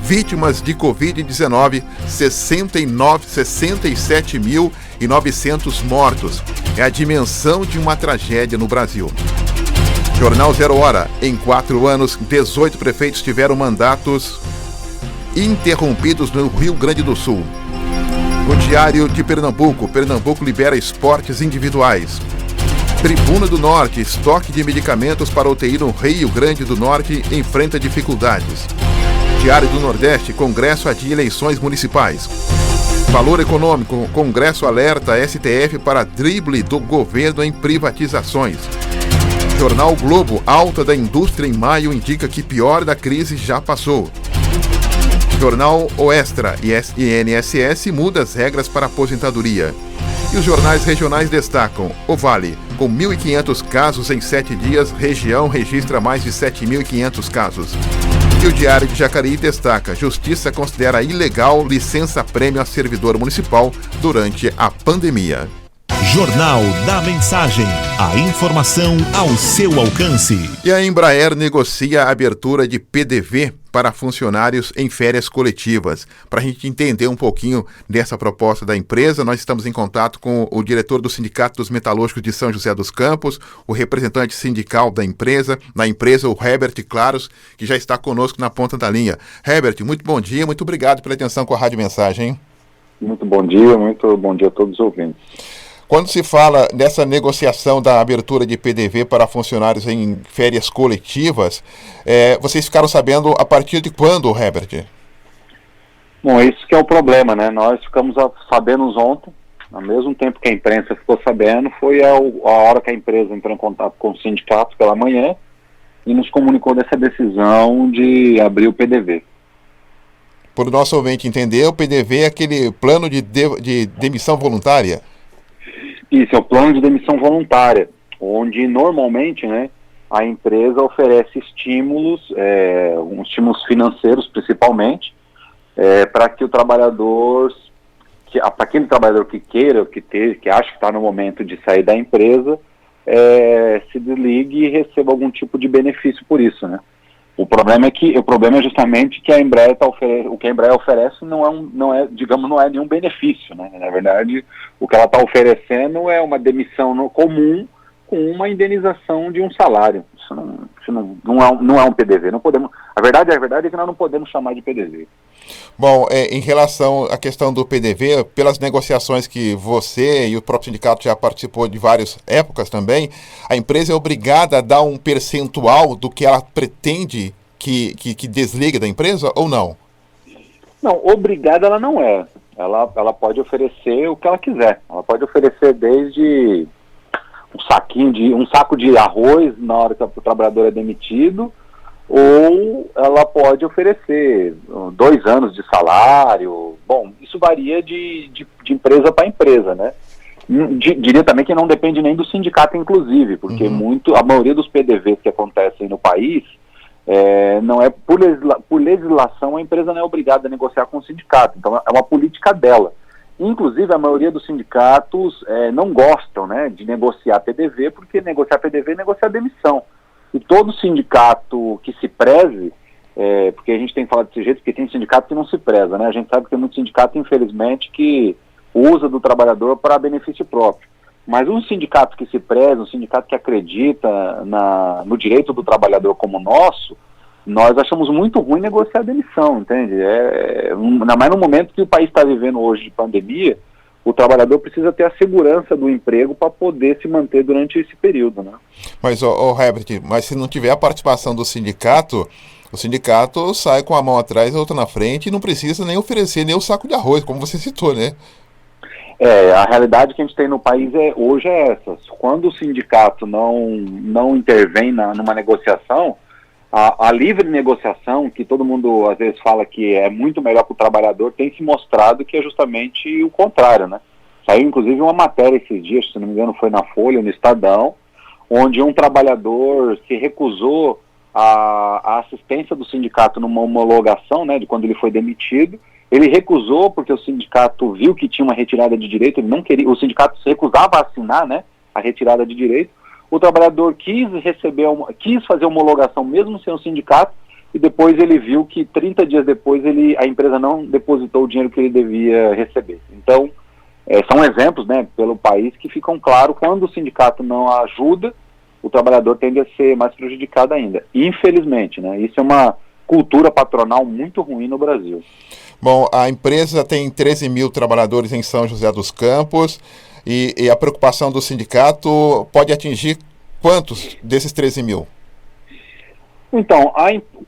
Vítimas de Covid-19, 67.900 mortos. É a dimensão de uma tragédia no Brasil. Jornal Zero Hora. Em 4 anos, 18 prefeitos tiveram mandatos interrompidos no Rio Grande do Sul. O Diário de Pernambuco. Pernambuco libera esportes individuais. Tribuna do Norte. Estoque de medicamentos para UTI no Rio Grande do Norte enfrenta dificuldades. Diário do Nordeste. Congresso adia eleições municipais. Valor Econômico. Congresso alerta STF para drible do governo em privatizações. Jornal Globo. Alta da indústria em maio indica que pior da crise já passou. Jornal O Extra. INSS muda as regras para aposentadoria. E os jornais regionais destacam: o Vale, com 1.500 casos em 7 dias, região registra mais de 7.500 casos. E o Diário de Jacareí destaca: Justiça considera ilegal licença-prêmio a servidor municipal durante a pandemia. Jornal da Mensagem. A informação ao seu alcance. E a Embraer negocia a abertura de PDV para funcionários em férias coletivas. Para a gente entender um pouquinho dessa proposta da empresa, nós estamos em contato com o diretor do Sindicato dos Metalúrgicos de São José dos Campos, o representante sindical da empresa, o Herbert Claros, que já está conosco na ponta da linha. Herbert, muito bom dia, muito obrigado pela atenção com a Rádio Mensagem. Muito bom dia a todos os ouvintes. Quando se fala dessa negociação da abertura de PDV para funcionários em férias coletivas, vocês ficaram sabendo a partir de quando, Herbert? Bom, isso que é o problema, né? Nós ficamos sabendo ontem, ao mesmo tempo que a imprensa ficou sabendo, foi a hora que a empresa entrou em contato com o sindicato pela manhã e nos comunicou dessa decisão de abrir o PDV. Por o nosso ouvinte entender, o PDV é aquele plano de demissão voluntária? Isso, é o plano de demissão voluntária, onde normalmente, né, a empresa oferece estímulos financeiros principalmente, para que o trabalhador, para aquele trabalhador que queira, que acha que está no momento de sair da empresa, se desligue e receba algum tipo de benefício por isso, né? O problema é justamente que a Embraer o que a Embraer oferece não é nenhum benefício, né? Na verdade, o que ela está oferecendo é uma demissão comum com uma indenização de um salário. Isso não é um PDV. Não podemos, a verdade é que nós não podemos chamar de PDV. Bom, em relação à questão do PDV, pelas negociações que você e o próprio sindicato já participou de várias épocas também, a empresa é obrigada a dar um percentual do que ela pretende que desligue da empresa ou não? Não, obrigada ela não é. Ela pode oferecer o que ela quiser. Ela pode oferecer desde um saco de arroz na hora que o trabalhador é demitido, ou ela pode oferecer 2 anos de salário. Bom, isso varia de empresa para empresa, né? Diria também que não depende nem do sindicato, inclusive, porque a maioria dos PDVs que acontecem no país, não é por legislação, a empresa não é obrigada a negociar com o sindicato, então é uma política dela. Inclusive, a maioria dos sindicatos não gostam, né, de negociar PDV, porque negociar PDV é negociar demissão. E todo sindicato que se preze, porque a gente tem falado desse jeito, porque tem sindicato que não se preza, né? A gente sabe que tem muito sindicato, infelizmente, que usa do trabalhador para benefício próprio. Mas um sindicato que se preza, um sindicato que acredita no direito do trabalhador como o nosso, nós achamos muito ruim negociar a demissão, entende? Ainda mais no momento que o país está vivendo hoje de pandemia, o trabalhador precisa ter a segurança do emprego para poder se manter durante esse período, né? Mas, Herbert, mas se não tiver a participação do sindicato, o sindicato sai com a mão atrás e a outra na frente e não precisa nem oferecer nem o saco de arroz, como você citou, né? A realidade que a gente tem no país hoje é essa. Quando o sindicato não intervém numa negociação, a livre negociação, que todo mundo às vezes fala que é muito melhor para o trabalhador, tem se mostrado que é justamente o contrário, né? Saiu inclusive uma matéria esses dias, se não me engano foi na Folha, no Estadão, onde um trabalhador se recusou a assistência do sindicato numa homologação, né, de quando ele foi demitido. Ele recusou porque o sindicato viu que tinha uma retirada de direito, ele não queria, o sindicato se recusava a assinar, né, a retirada de direito. O trabalhador quis fazer homologação mesmo sem o sindicato, e depois ele viu que 30 dias depois a empresa não depositou o dinheiro que ele devia receber. Então, são exemplos, né, pelo país que ficam claros. Quando o sindicato não ajuda, o trabalhador tende a ser mais prejudicado ainda. Infelizmente, né, isso é uma cultura patronal muito ruim no Brasil. Bom, a empresa tem 13 mil trabalhadores em São José dos Campos e a preocupação do sindicato pode atingir quantos desses 13 mil? Então,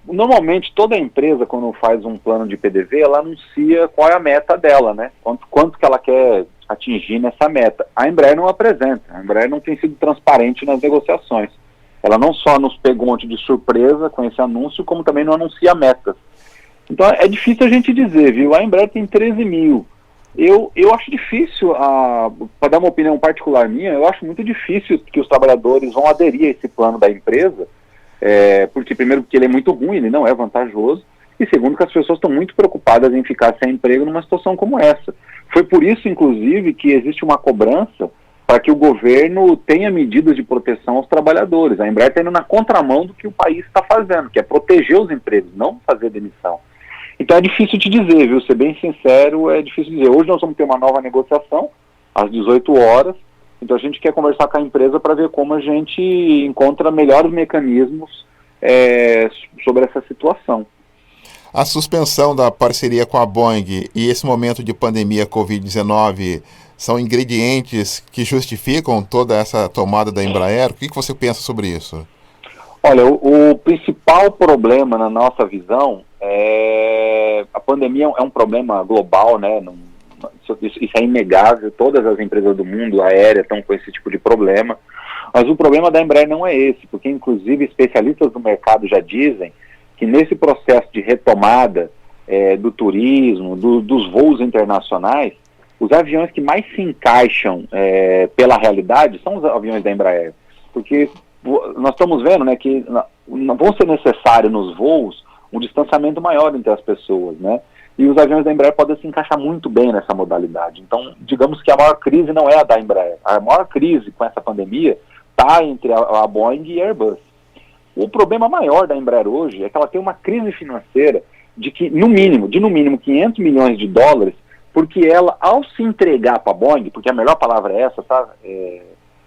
normalmente toda empresa, quando faz um plano de PDV, ela anuncia qual é a meta dela, né? Quanto que ela quer atingir nessa meta. A Embraer não apresenta, a Embraer não tem sido transparente nas negociações. Ela não só nos pegou de surpresa com esse anúncio, como também não anuncia metas. Então é difícil a gente dizer, viu? A Embraer tem 13 mil. Eu acho difícil, para dar uma opinião particular minha, eu acho muito difícil que os trabalhadores vão aderir a esse plano da empresa, porque primeiro porque ele é muito ruim, ele não é vantajoso, e segundo que as pessoas estão muito preocupadas em ficar sem emprego numa situação como essa. Foi por isso, inclusive, que existe uma cobrança para que o governo tenha medidas de proteção aos trabalhadores. A Embraer está indo na contramão do que o país está fazendo, que é proteger os empregos, não fazer demissão. Então é difícil te dizer, viu? Ser bem sincero, é difícil dizer. Hoje nós vamos ter uma nova negociação, às 18 horas, então a gente quer conversar com a empresa para ver como a gente encontra melhores mecanismos sobre essa situação. A suspensão da parceria com a Boeing e esse momento de pandemia Covid-19 são ingredientes que justificam toda essa tomada da Embraer? O que você pensa sobre isso? Olha, o principal problema na nossa visão a pandemia é um problema global, né? Isso é inegável, todas as empresas do mundo aérea estão com esse tipo de problema, mas o problema da Embraer não é esse, porque inclusive especialistas do mercado já dizem que nesse processo de retomada do turismo, dos voos internacionais, os aviões que mais se encaixam pela realidade são os aviões da Embraer, porque nós estamos vendo, né, que vão ser necessário nos voos um distanciamento maior entre as pessoas, né? E os aviões da Embraer podem se encaixar muito bem nessa modalidade. Então, digamos que a maior crise não é a da Embraer. A maior crise com essa pandemia está entre a Boeing e a Airbus. O problema maior da Embraer hoje é que ela tem uma crise financeira de no mínimo 500 milhões de dólares, porque ela, ao se entregar para a Boeing, porque a melhor palavra é essa, tá?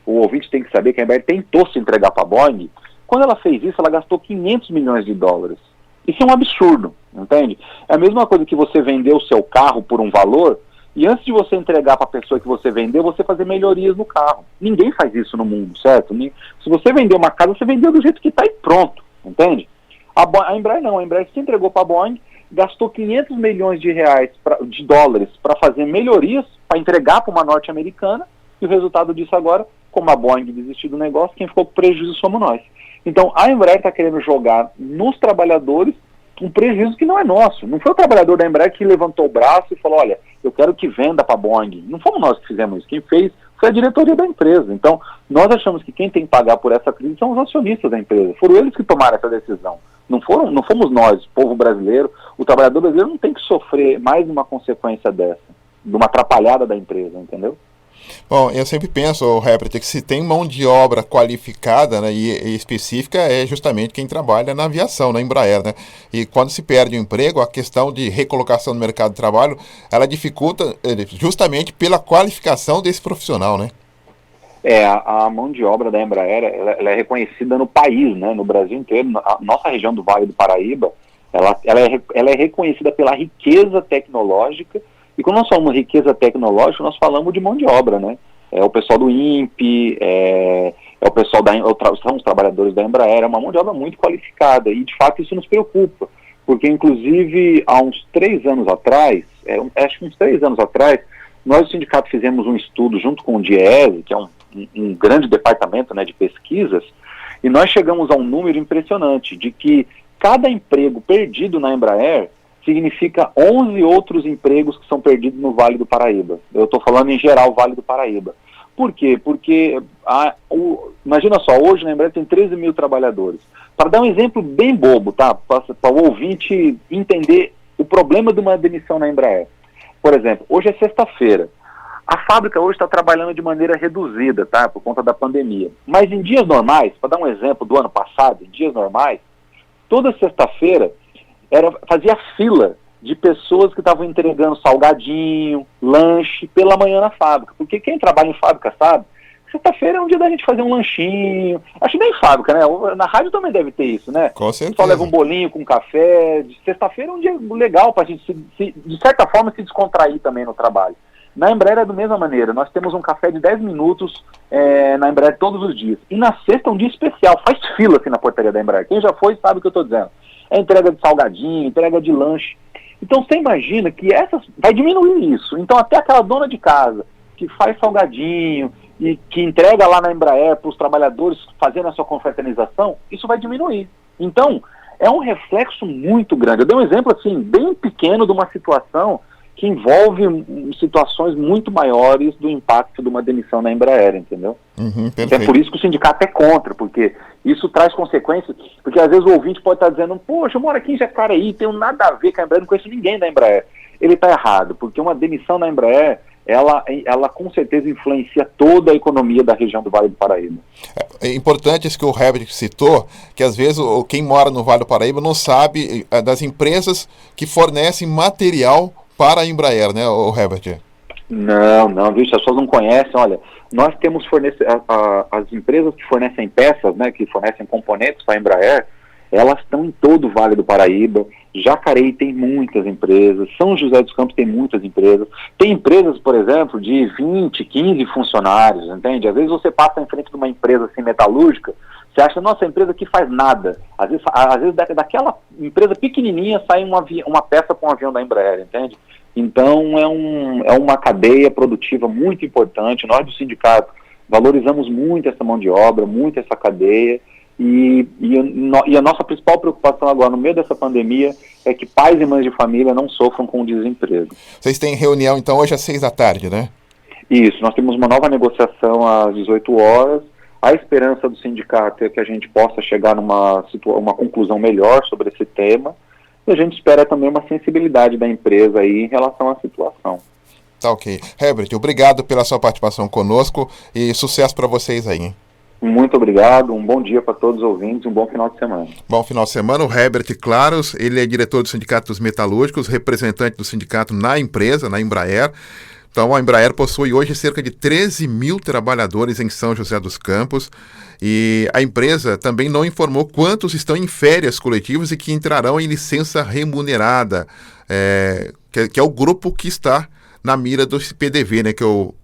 O ouvinte tem que saber que a Embraer tentou se entregar para a Boeing. Quando ela fez isso, ela gastou 500 milhões de dólares. Isso é um absurdo, entende? É a mesma coisa que você vender o seu carro por um valor e antes de você entregar para a pessoa que você vendeu, você fazer melhorias no carro. Ninguém faz isso no mundo, certo? Se você vender uma casa, você vendeu do jeito que está e pronto, entende? A Embraer não, a Embraer se entregou para a Boeing, gastou 500 milhões de dólares para fazer melhorias, para entregar para uma norte-americana, e o resultado disso agora, como a Boeing desistiu do negócio, quem ficou com prejuízo somos nós. Então, a Embraer está querendo jogar nos trabalhadores um prejuízo que não é nosso. Não foi o trabalhador da Embraer que levantou o braço e falou, olha, eu quero que venda para a Boeing. Não fomos nós que fizemos isso. Quem fez foi a diretoria da empresa. Então, nós achamos que quem tem que pagar por essa crise são os acionistas da empresa. Foram eles que tomaram essa decisão. Não fomos nós, povo brasileiro. O trabalhador brasileiro não tem que sofrer mais uma consequência dessa, de uma atrapalhada da empresa, entendeu? Bom, eu sempre penso, Herbert, que se tem mão de obra qualificada, né, e específica é justamente quem trabalha na aviação, na Embraer, né? E quando se perde o emprego, a questão de recolocação no mercado de trabalho, ela dificulta justamente pela qualificação desse profissional, né? A mão de obra da Embraer, ela é reconhecida no país, né, no Brasil inteiro. A nossa região do Vale do Paraíba, ela é reconhecida pela riqueza tecnológica. E quando nós falamos riqueza tecnológica, nós falamos de mão de obra, né? É o pessoal do INPE, é o pessoal são os trabalhadores da Embraer, é uma mão de obra muito qualificada. E, de fato, isso nos preocupa. Porque, inclusive, há uns 3 anos atrás, acho que uns 3 anos atrás, nós, o sindicato, fizemos um estudo junto com o DIEESE, que é um grande departamento, né, de pesquisas, e nós chegamos a um número impressionante de que cada emprego perdido na Embraer significa 11 outros empregos que são perdidos no Vale do Paraíba. Eu estou falando em geral Vale do Paraíba. Por quê? Porque, imagina só, hoje na Embraer tem 13 mil trabalhadores. Para dar um exemplo bem bobo, tá? Para o ouvinte entender o problema de uma demissão na Embraer. Por exemplo, hoje é sexta-feira. A fábrica hoje está trabalhando de maneira reduzida, tá? Por conta da pandemia. Mas em dias normais, para dar um exemplo do ano passado, em dias normais, toda sexta-feira fazia fila de pessoas que estavam entregando salgadinho, lanche, pela manhã na fábrica. Porque quem trabalha em fábrica sabe, sexta-feira é um dia da gente fazer um lanchinho. Acho que nem fábrica, né? Na rádio também deve ter isso, né? Com certeza. Só leva um bolinho com café. Sexta-feira é um dia legal para a gente, de certa forma, se descontrair também no trabalho. Na Embraer é da mesma maneira. Nós temos um café de 10 minutos na Embraer todos os dias. E na sexta é um dia especial. Faz fila assim na portaria da Embraer. Quem já foi sabe o que eu estou dizendo. É entrega de salgadinho, entrega de lanche. Então você imagina que vai diminuir isso. Então até aquela dona de casa que faz salgadinho e que entrega lá na Embraer para os trabalhadores fazendo a sua confraternização, isso vai diminuir. Então é um reflexo muito grande. Eu dei um exemplo assim, bem pequeno de uma situação que envolve situações muito maiores do impacto de uma demissão na Embraer, entendeu? É por isso que o sindicato é contra, porque isso traz consequências, porque às vezes o ouvinte pode estar dizendo, poxa, eu moro aqui em Jacareí, tenho nada a ver com a Embraer, não conheço ninguém da Embraer. Ele está errado, porque uma demissão na Embraer, ela com certeza influencia toda a economia da região do Vale do Paraíba. É importante isso que o Herbert citou, que às vezes quem mora no Vale do Paraíba não sabe das empresas que fornecem material para a Embraer, né, o Herbert? Não, viu, as pessoas não conhecem. Olha, nós temos as empresas que fornecem peças, né, que fornecem componentes para a Embraer, elas estão em todo o Vale do Paraíba. Jacareí tem muitas empresas, São José dos Campos tem muitas empresas. Tem empresas, por exemplo, de 20, 15 funcionários, entende? Às vezes você passa em frente de uma empresa assim, metalúrgica, você acha, nossa, empresa que faz nada. Às vezes daquela empresa pequenininha sai uma peça para um avião da Embraer, entende? Então é uma cadeia produtiva muito importante. Nós do sindicato valorizamos muito essa mão de obra, muito essa cadeia. E a nossa principal preocupação agora, no meio dessa pandemia, é que pais e mães de família não sofram com o desemprego. Vocês têm reunião, então, hoje às 6h, né? Isso, nós temos uma nova negociação às 18 horas. A esperança do sindicato é que a gente possa chegar numa conclusão melhor sobre esse tema. E a gente espera também uma sensibilidade da empresa aí em relação à situação. Tá ok. Herbert, obrigado pela sua participação conosco e sucesso para vocês aí, hein? Muito obrigado, um bom dia para todos os ouvintes, um bom final de semana. Bom final de semana, o Herbert Claros, ele é diretor do Sindicato dos Metalúrgicos, representante do sindicato na empresa, na Embraer. Então a Embraer possui hoje cerca de 13 mil trabalhadores em São José dos Campos e a empresa também não informou quantos estão em férias coletivas e que entrarão em licença remunerada, que é o grupo que está na mira do PDV, né, que é o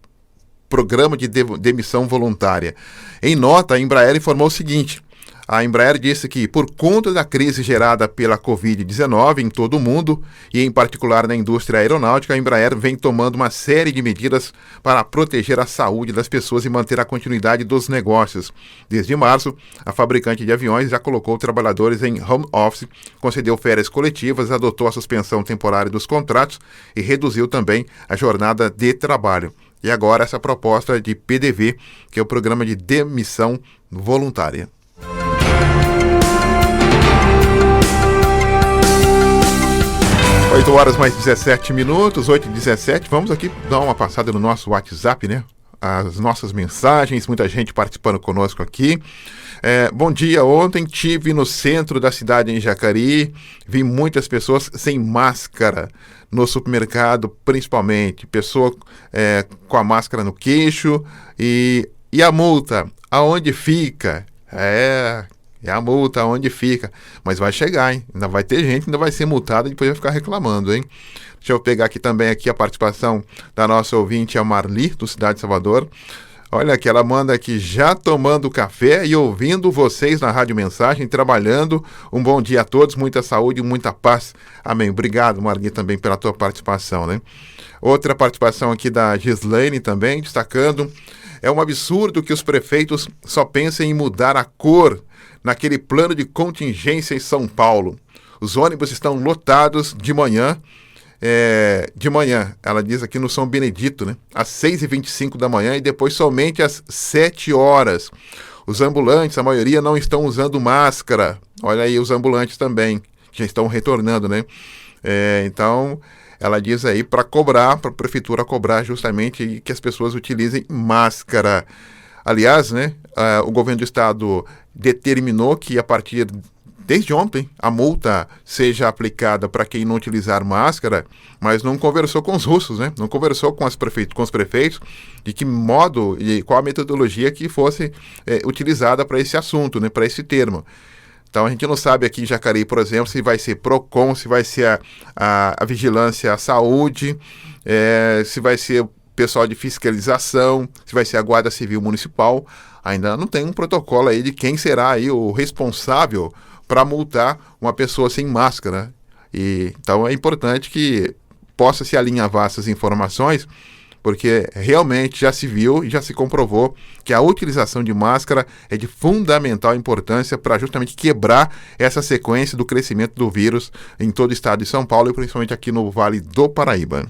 Programa de Demissão Voluntária. Em nota, a Embraer informou o seguinte: a Embraer disse que, por conta da crise gerada pela Covid-19 em todo o mundo, e em particular na indústria aeronáutica, a Embraer vem tomando uma série de medidas para proteger a saúde das pessoas e manter a continuidade dos negócios. Desde março, a fabricante de aviões já colocou trabalhadores em home office, concedeu férias coletivas, adotou a suspensão temporária dos contratos e reduziu também a jornada de trabalho. E agora essa proposta de PDV, que é o Programa de Demissão Voluntária. 8h mais 17 minutos, 8h17. Vamos aqui dar uma passada no nosso WhatsApp, né? as nossas mensagens, muita gente participando conosco aqui. Bom dia, ontem estive no centro da cidade, em Jacareí, vi muitas pessoas sem máscara no supermercado, principalmente, pessoa com a máscara no queixo, e a multa, aonde fica? É a multa, aonde fica? Mas vai chegar, hein? Ainda vai ter gente, ainda vai ser multada e depois vai ficar reclamando, hein? Deixa eu pegar aqui também a participação da nossa ouvinte, a Marli, do Cidade de Salvador. Olha aqui, ela manda aqui, já tomando café e ouvindo vocês na Rádio Mensagem, trabalhando. Um bom dia a todos, muita saúde e muita paz. Amém. Obrigado, Marli, também pela tua participação, né? Outra participação aqui da Gislaine também, destacando: é um absurdo que os prefeitos só pensem em mudar a cor naquele plano de contingência em São Paulo. Os ônibus estão lotados de manhã. Ela diz aqui no São Benedito, né? Às 6h25 da manhã e depois somente às 7 horas. Os ambulantes, a maioria, não estão usando máscara. Olha aí, os ambulantes também, já estão retornando, né? Então, ela diz aí para a prefeitura cobrar justamente que as pessoas utilizem máscara. Aliás, né, o governo do estado determinou que desde ontem, a multa seja aplicada para quem não utilizar máscara, mas não conversou com os russos, né? Não conversou com os prefeitos de que modo e qual a metodologia que fosse utilizada para esse assunto, né? Para esse termo. Então a gente não sabe aqui em Jacareí, por exemplo, se vai ser PROCON, se vai ser a vigilância à saúde, se vai ser o pessoal de fiscalização, se vai ser a Guarda Civil Municipal. Ainda não tem um protocolo aí de quem será aí o responsável para multar uma pessoa sem máscara. Então é importante que possa se alinhavar essas informações, porque realmente já se viu e já se comprovou que a utilização de máscara é de fundamental importância para justamente quebrar essa sequência do crescimento do vírus em todo o estado de São Paulo e principalmente aqui no Vale do Paraíba.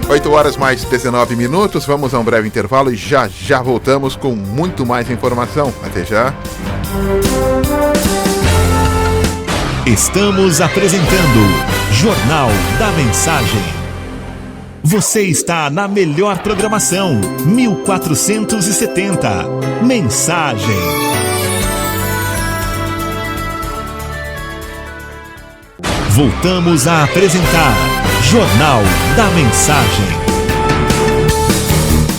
8h mais 19 minutos, vamos a um breve intervalo e já voltamos com muito mais informação. Até já. Estamos apresentando Jornal da Mensagem. Você está na melhor programação, 1470. Mensagem. Voltamos a apresentar Jornal da Mensagem.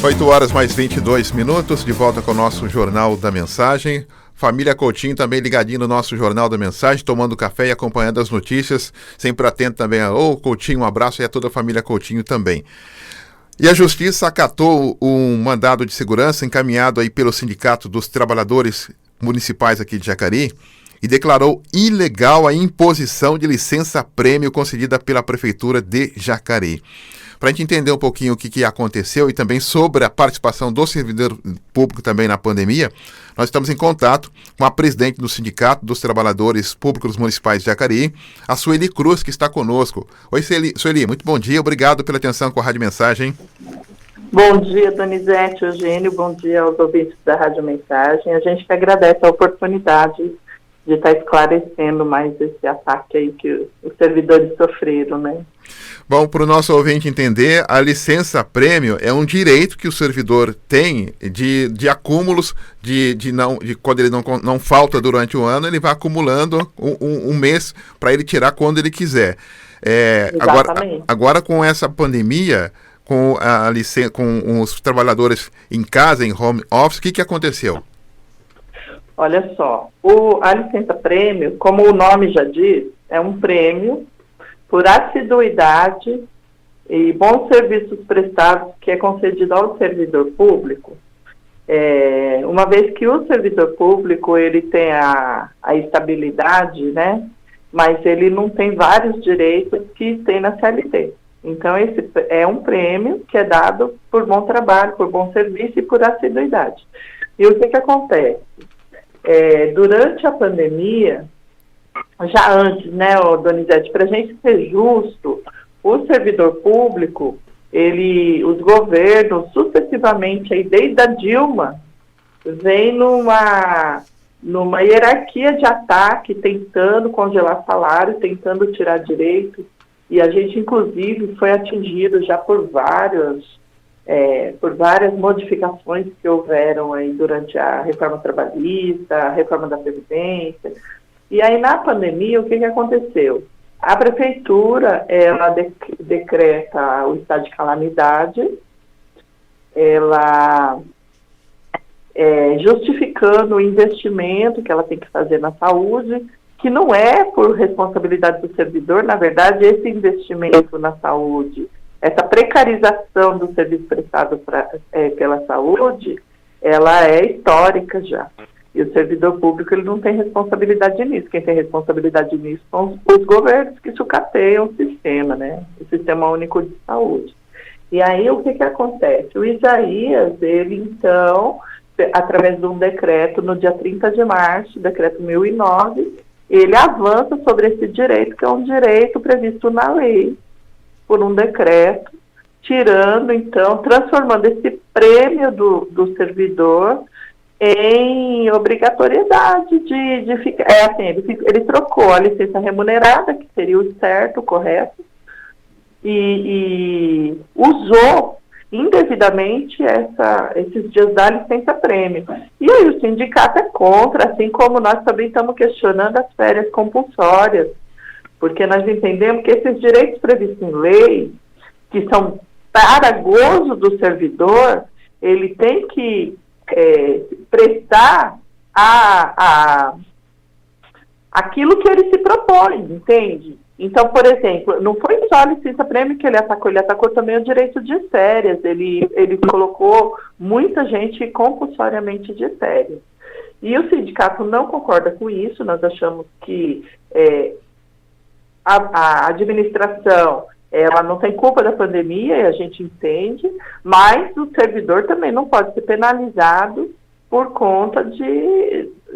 8h mais 22 minutos, de volta com o nosso Jornal da Mensagem. Família Coutinho também ligadinho no nosso Jornal da Mensagem, tomando café e acompanhando as notícias, sempre atento também Coutinho, um abraço e a toda a família Coutinho também. E a Justiça acatou um mandado de segurança encaminhado aí pelo Sindicato dos Trabalhadores Municipais aqui de Jacareí e declarou ilegal a imposição de licença-prêmio concedida pela Prefeitura de Jacareí. Para a gente entender um pouquinho o que aconteceu e também sobre a participação do servidor público também na pandemia, nós estamos em contato com a presidente do Sindicato dos Trabalhadores Públicos Municipais de Jacareí, a Sueli Cruz, que está conosco. Oi, Sueli, muito bom dia, obrigado pela atenção com a Rádio Mensagem. Bom dia, Donizete, Eugênio, bom dia aos ouvintes da Rádio Mensagem. A gente que agradece a oportunidade de estar esclarecendo mais esse ataque aí que os servidores sofreram, né? Bom, para o nosso ouvinte entender, a licença-prêmio é um direito que o servidor tem de acúmulos, de quando ele não falta durante o ano, ele vai acumulando um mês para ele tirar quando ele quiser. Agora com essa pandemia, com os trabalhadores em casa, em home office, o que aconteceu? Olha só, a licença-prêmio, como o nome já diz, é um prêmio por assiduidade e bons serviços prestados que é concedido ao servidor público, uma vez que o servidor público ele tem a estabilidade, né, mas ele não tem vários direitos que tem na CLT. Então, esse é um prêmio que é dado por bom trabalho, por bom serviço e por assiduidade. E o que acontece? Durante a pandemia, já antes, né, Donizete, para a gente ser justo, o servidor público, os governos, sucessivamente, aí, desde a Dilma, vem numa hierarquia de ataque, tentando congelar salário, tentando tirar direitos, e a gente, inclusive, foi atingido já por vários por várias modificações que houveram aí durante a reforma trabalhista, a reforma da Previdência. E aí, na pandemia, o que aconteceu? A prefeitura, ela decreta o estado de calamidade, ela justificando o investimento que ela tem que fazer na saúde, que não é por responsabilidade do servidor. Na verdade, esse investimento na saúde, essa precarização do serviço prestado pela saúde, ela é histórica já. E o servidor público, ele não tem responsabilidade nisso. Quem tem responsabilidade nisso são os governos que sucateiam o sistema, né? O Sistema Único de Saúde. E aí, o que acontece? O Isaías, ele, então, através de um decreto, no dia 30 de março, decreto 1009, ele avança sobre esse direito, que é um direito previsto na lei, por um decreto, tirando, então, transformando esse prêmio do servidor em obrigatoriedade de ficar. Ele trocou a licença remunerada, que seria o certo, o correto, e usou indevidamente esses dias da licença-prêmio. E aí o sindicato é contra, assim como nós também estamos questionando as férias compulsórias, porque nós entendemos que esses direitos previstos em lei, que são para gozo do servidor, ele tem que prestar aquilo que ele se propõe, entende? Então, por exemplo, não foi só a licença-prêmio que ele atacou também o direito de férias, ele colocou muita gente compulsoriamente de férias. E o sindicato não concorda com isso. Nós achamos que a administração, ela não tem culpa da pandemia, e a gente entende, mas o servidor também não pode ser penalizado por conta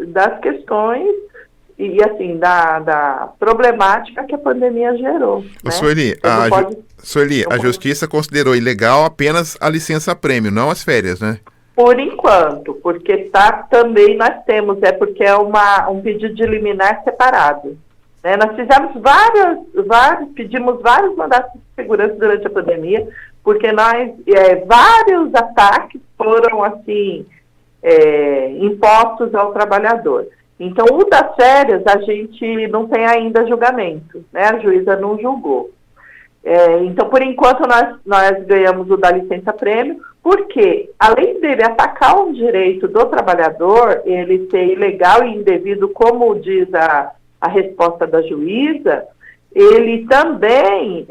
das questões e assim, da problemática que a pandemia gerou. Né? Sueli, a Justiça considerou ilegal apenas a licença-prêmio, não as férias, né? Por enquanto, porque também nós temos, porque é um pedido de liminar separado. Né? Nós fizemos pedimos vários mandatos de segurança durante a pandemia, porque vários ataques foram assim impostos ao trabalhador. Então, o das férias, a gente não tem ainda julgamento, né? A juíza não julgou. Então, por enquanto, nós ganhamos o da licença-prêmio, porque, além dele atacar um direito do trabalhador, ele ser ilegal e indevido, como diz a resposta da juíza, ele também,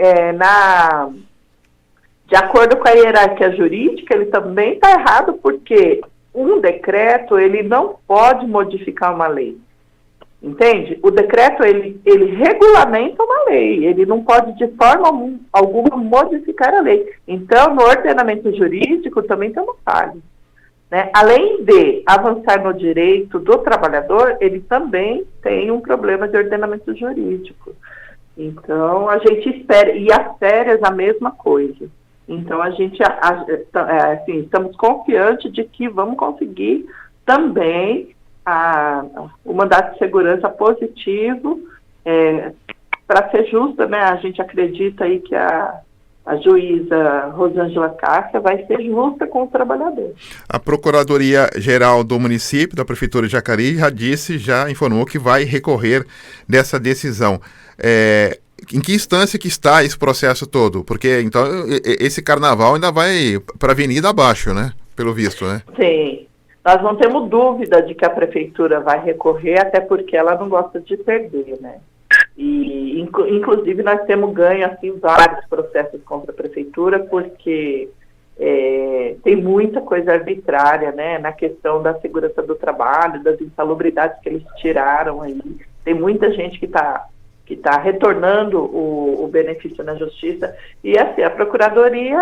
de acordo com a hierarquia jurídica, ele também está errado, porque um decreto, ele não pode modificar uma lei, entende? O decreto, ele regulamenta uma lei, ele não pode de forma alguma modificar a lei. Então, no ordenamento jurídico também tem uma falha, né? Além de avançar no direito do trabalhador, ele também tem um problema de ordenamento jurídico. Então, a gente espera, e as férias a mesma coisa. Então, a gente, estamos confiantes de que vamos conseguir também o mandato de segurança positivo, para ser justa, né? A gente acredita aí que a juíza Rosângela Cássia vai ser justa com o trabalhador. A Procuradoria-Geral do município, da Prefeitura de Jacareí, já informou que vai recorrer dessa decisão. Em que instância que está esse processo todo? Porque, então, esse carnaval ainda vai para a avenida abaixo, né? Pelo visto, né? Sim. Nós não temos dúvida de que a prefeitura vai recorrer, até porque ela não gosta de perder, né? E, inclusive, nós temos ganho, assim, vários processos contra a prefeitura, porque tem muita coisa arbitrária, né? Na questão da segurança do trabalho, das insalubridades que eles tiraram aí. Tem muita gente que está retornando o benefício na justiça. E assim, a Procuradoria,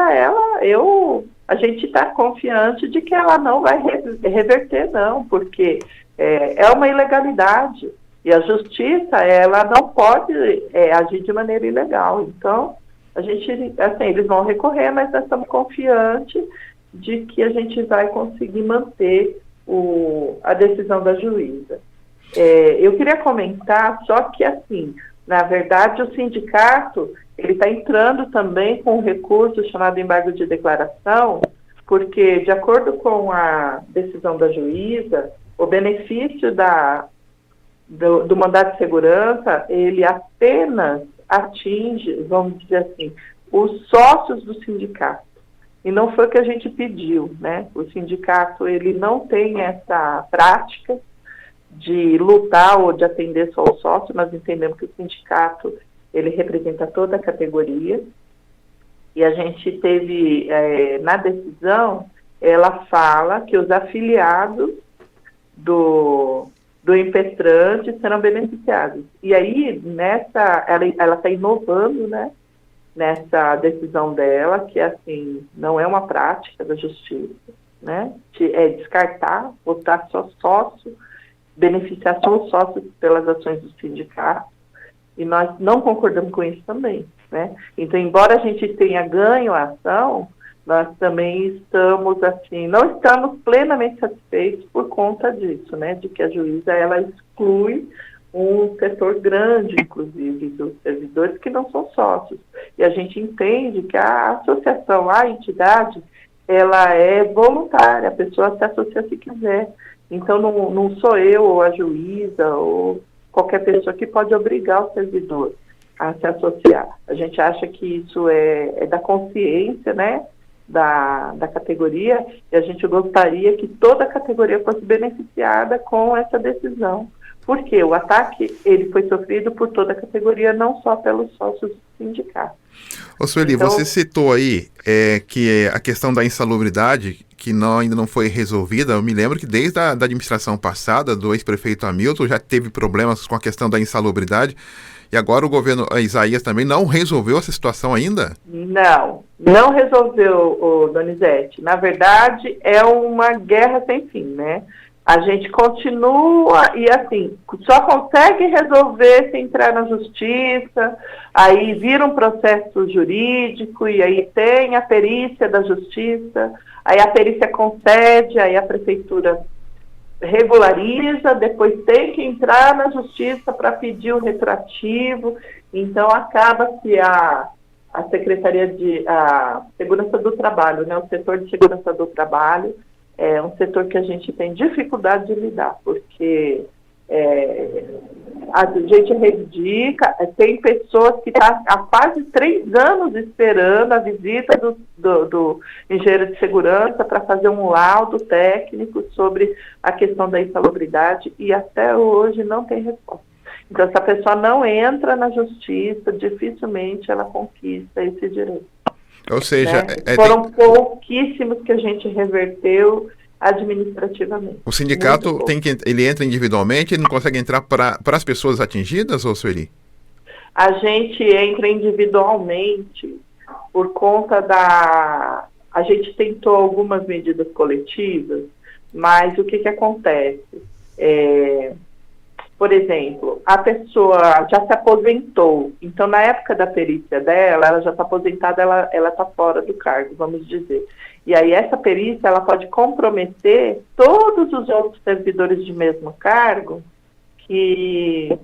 a gente está confiante de que ela não vai reverter, não, porque é uma ilegalidade. E a justiça, ela não pode agir de maneira ilegal. Então, a gente, assim, eles vão recorrer, mas nós estamos confiantes de que a gente vai conseguir manter a decisão da juíza. Eu queria comentar, só que assim, Na verdade, o sindicato ele está entrando também com um recurso chamado embargo de declaração, porque, de acordo com a decisão da juíza, o benefício do mandado de segurança, ele apenas atinge, vamos dizer assim, os sócios do sindicato. E não foi o que a gente pediu, né? O sindicato, ele não tem essa prática de lutar ou de atender só o sócio. Nós entendemos que o sindicato, ele representa toda a categoria. E a gente teve, na decisão, ela fala que os afiliados do impetrante serão beneficiados. E aí, ela está inovando, né? Nessa decisão dela, que assim, não é uma prática da justiça, né? É descartar, botar só sócio, beneficiar só os sócios pelas ações do sindicato, e nós não concordamos com isso também, né? Então, embora a gente tenha ganho a ação, nós também estamos, assim, não estamos plenamente satisfeitos por conta disso, né? De que a juíza, ela exclui um setor grande, inclusive, dos servidores que não são sócios. E a gente entende que a associação, a entidade, ela é voluntária, a pessoa se associa se quiser. Então, não sou eu ou a juíza ou qualquer pessoa que pode obrigar o servidor a se associar. A gente acha que isso é da consciência, né, da categoria, e a gente gostaria que toda a categoria fosse beneficiada com essa decisão. Porque o ataque, ele foi sofrido por toda a categoria, não só pelos sócios do sindicato. Ô Sueli, então, você citou aí que a questão da insalubridade, que ainda não foi resolvida. Eu me lembro que desde a da administração passada, do ex-prefeito Hamilton, já teve problemas com a questão da insalubridade. E agora o governo Isaías também não resolveu essa situação ainda? Não resolveu, Donizete. Na verdade, é uma guerra sem fim, né? A gente continua e, assim, só consegue resolver se entrar na justiça, aí vira um processo jurídico e aí tem a perícia da justiça, aí a perícia concede, aí a prefeitura regulariza, depois tem que entrar na justiça para pedir o retroativo. Então, acaba que a Secretaria a Segurança do Trabalho, né, o setor de segurança do trabalho, é um setor que a gente tem dificuldade de lidar, porque a gente reivindica, tem pessoas que estão há quase 3 anos esperando a visita do engenheiro de segurança para fazer um laudo técnico sobre a questão da insalubridade e até hoje não tem resposta. Então, se a pessoa não entra na justiça, dificilmente ela conquista esse direito. Ou seja, né? Foram pouquíssimos que a gente reverteu administrativamente. O sindicato ele entra individualmente, ele não consegue entrar para as pessoas atingidas, ou Sueli? A gente entra individualmente por conta a gente tentou algumas medidas coletivas, mas o que acontece? Por exemplo, a pessoa já se aposentou, então na época da perícia dela, ela já está aposentada, ela está fora do cargo, vamos dizer. E aí essa perícia, ela pode comprometer todos os outros servidores de mesmo cargo que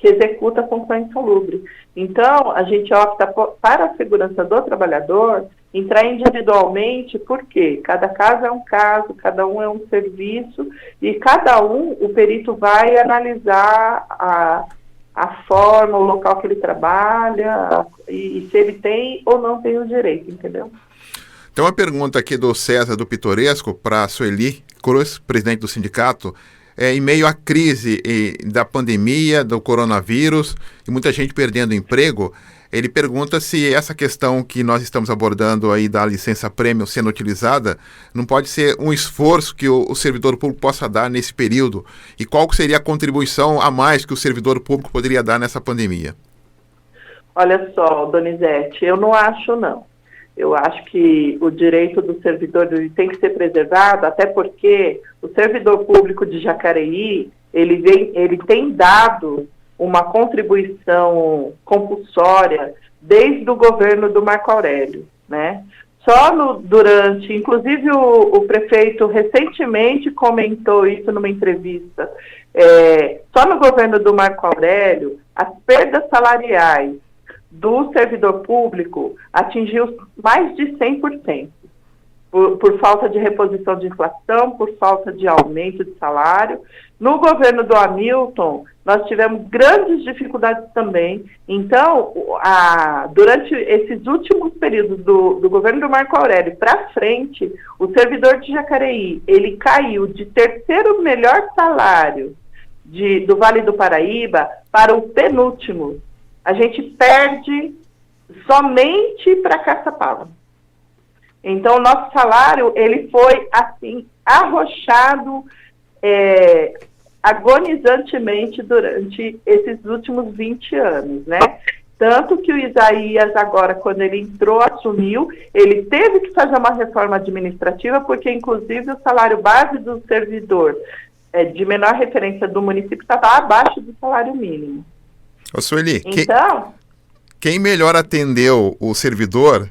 executa a função insalubre. Então, a gente opta para a segurança do trabalhador entrar individualmente, porque cada caso é um caso, cada um é um serviço, e cada um, o perito vai analisar a forma, o local que ele trabalha, e se ele tem ou não tem o direito, entendeu? Tem uma pergunta aqui do César do Pitoresco para a Sueli Cruz, presidente do sindicato. Em meio à crise da pandemia, do coronavírus, e muita gente perdendo emprego, ele pergunta se essa questão que nós estamos abordando aí da licença prêmio sendo utilizada, não pode ser um esforço que o servidor público possa dar nesse período, e qual seria a contribuição a mais que o servidor público poderia dar nessa pandemia? Olha só, Donizete, eu não acho não. Eu acho que o direito do servidor tem que ser preservado, até porque o servidor público de Jacareí, ele tem dado uma contribuição compulsória desde o governo do Marco Aurélio, né? Durante, inclusive o prefeito recentemente comentou isso numa entrevista, Só no governo do Marco Aurélio, as perdas salariais do servidor público atingiu mais de 100%. Por falta de reposição de inflação, por falta de aumento de salário. No governo do Hamilton, nós tivemos grandes dificuldades também. Então, durante esses últimos períodos do governo do Marco Aurélio para frente, o servidor de Jacareí, ele caiu de terceiro melhor salário do Vale do Paraíba para o penúltimo. A gente perde somente para Caçapava. Então, o nosso salário, ele foi, assim, arrochado agonizantemente durante esses últimos 20 anos, né? Tanto que o Isaías, agora, quando ele entrou, assumiu, ele teve que fazer uma reforma administrativa, porque, inclusive, o salário base do servidor de menor referência do município estava abaixo do salário mínimo. Ô, Sueli, então, quem melhor atendeu o servidor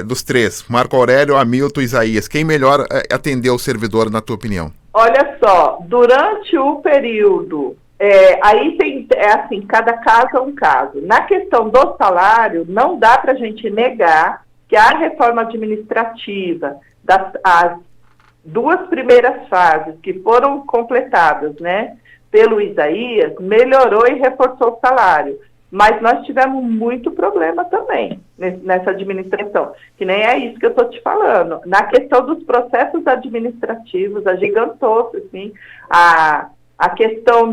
dos três, Marco Aurélio, Hamilton e Isaías, quem melhor atendeu o servidor, na tua opinião? Olha só, durante o período, aí tem, assim, cada caso é um caso. Na questão do salário, não dá para a gente negar que a reforma administrativa, as duas primeiras fases que foram completadas, né, pelo Isaías, melhorou e reforçou o salário. Mas nós tivemos muito problema também nessa administração, que nem é isso que eu estou te falando. Na questão dos processos administrativos, agigantou-se, assim, a questão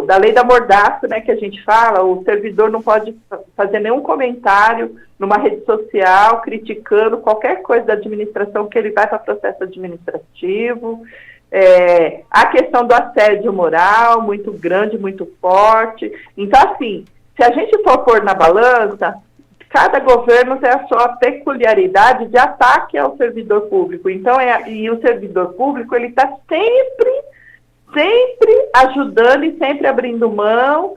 da lei da mordaça, né, que a gente fala, o servidor não pode fazer nenhum comentário numa rede social criticando qualquer coisa da administração, que ele vai para processo administrativo. A questão do assédio moral, muito grande, muito forte. Então, assim, se a gente for pôr na balança, cada governo tem a sua peculiaridade de ataque ao servidor público. Então, e o servidor público, ele está sempre ajudando e sempre abrindo mão.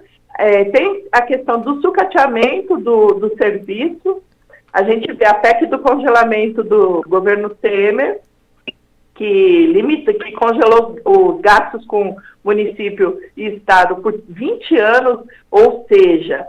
Tem a questão do sucateamento do serviço. A gente vê a PEC do congelamento do governo Temer, que congelou os gastos com município e estado por 20 anos, ou seja,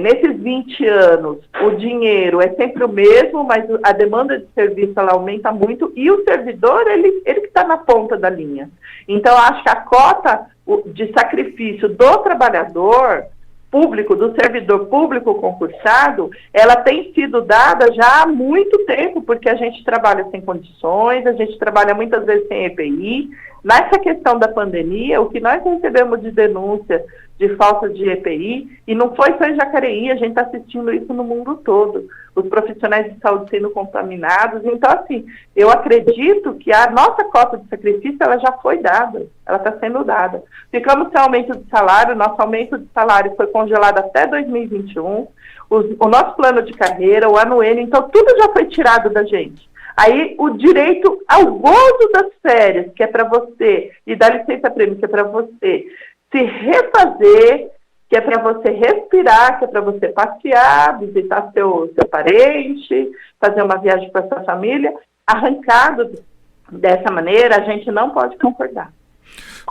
nesses 20 anos o dinheiro é sempre o mesmo, mas a demanda de serviço ela aumenta muito e o servidor, ele que está na ponta da linha. Então, acho que a cota de sacrifício do trabalhador público, do servidor público concursado, ela tem sido dada já há muito tempo, porque a gente trabalha sem condições, a gente trabalha muitas vezes sem EPI. Nessa questão da pandemia, o que nós recebemos de denúncia de falta de EPI, e não foi só em Jacareí, a gente está assistindo isso no mundo todo, os profissionais de saúde sendo contaminados. Então, assim, eu acredito que a nossa cota de sacrifício, ela já foi dada, ela está sendo dada. Ficamos sem aumento de salário, nosso aumento de salário foi congelado até 2021, o nosso plano de carreira, o anuênio, então tudo já foi tirado da gente. Aí o direito ao gozo das férias, que é para você, e da licença-prêmio, que é para você se refazer, que é para você respirar, que é para você passear, visitar seu parente, fazer uma viagem para sua família, arrancado dessa maneira, a gente não pode concordar.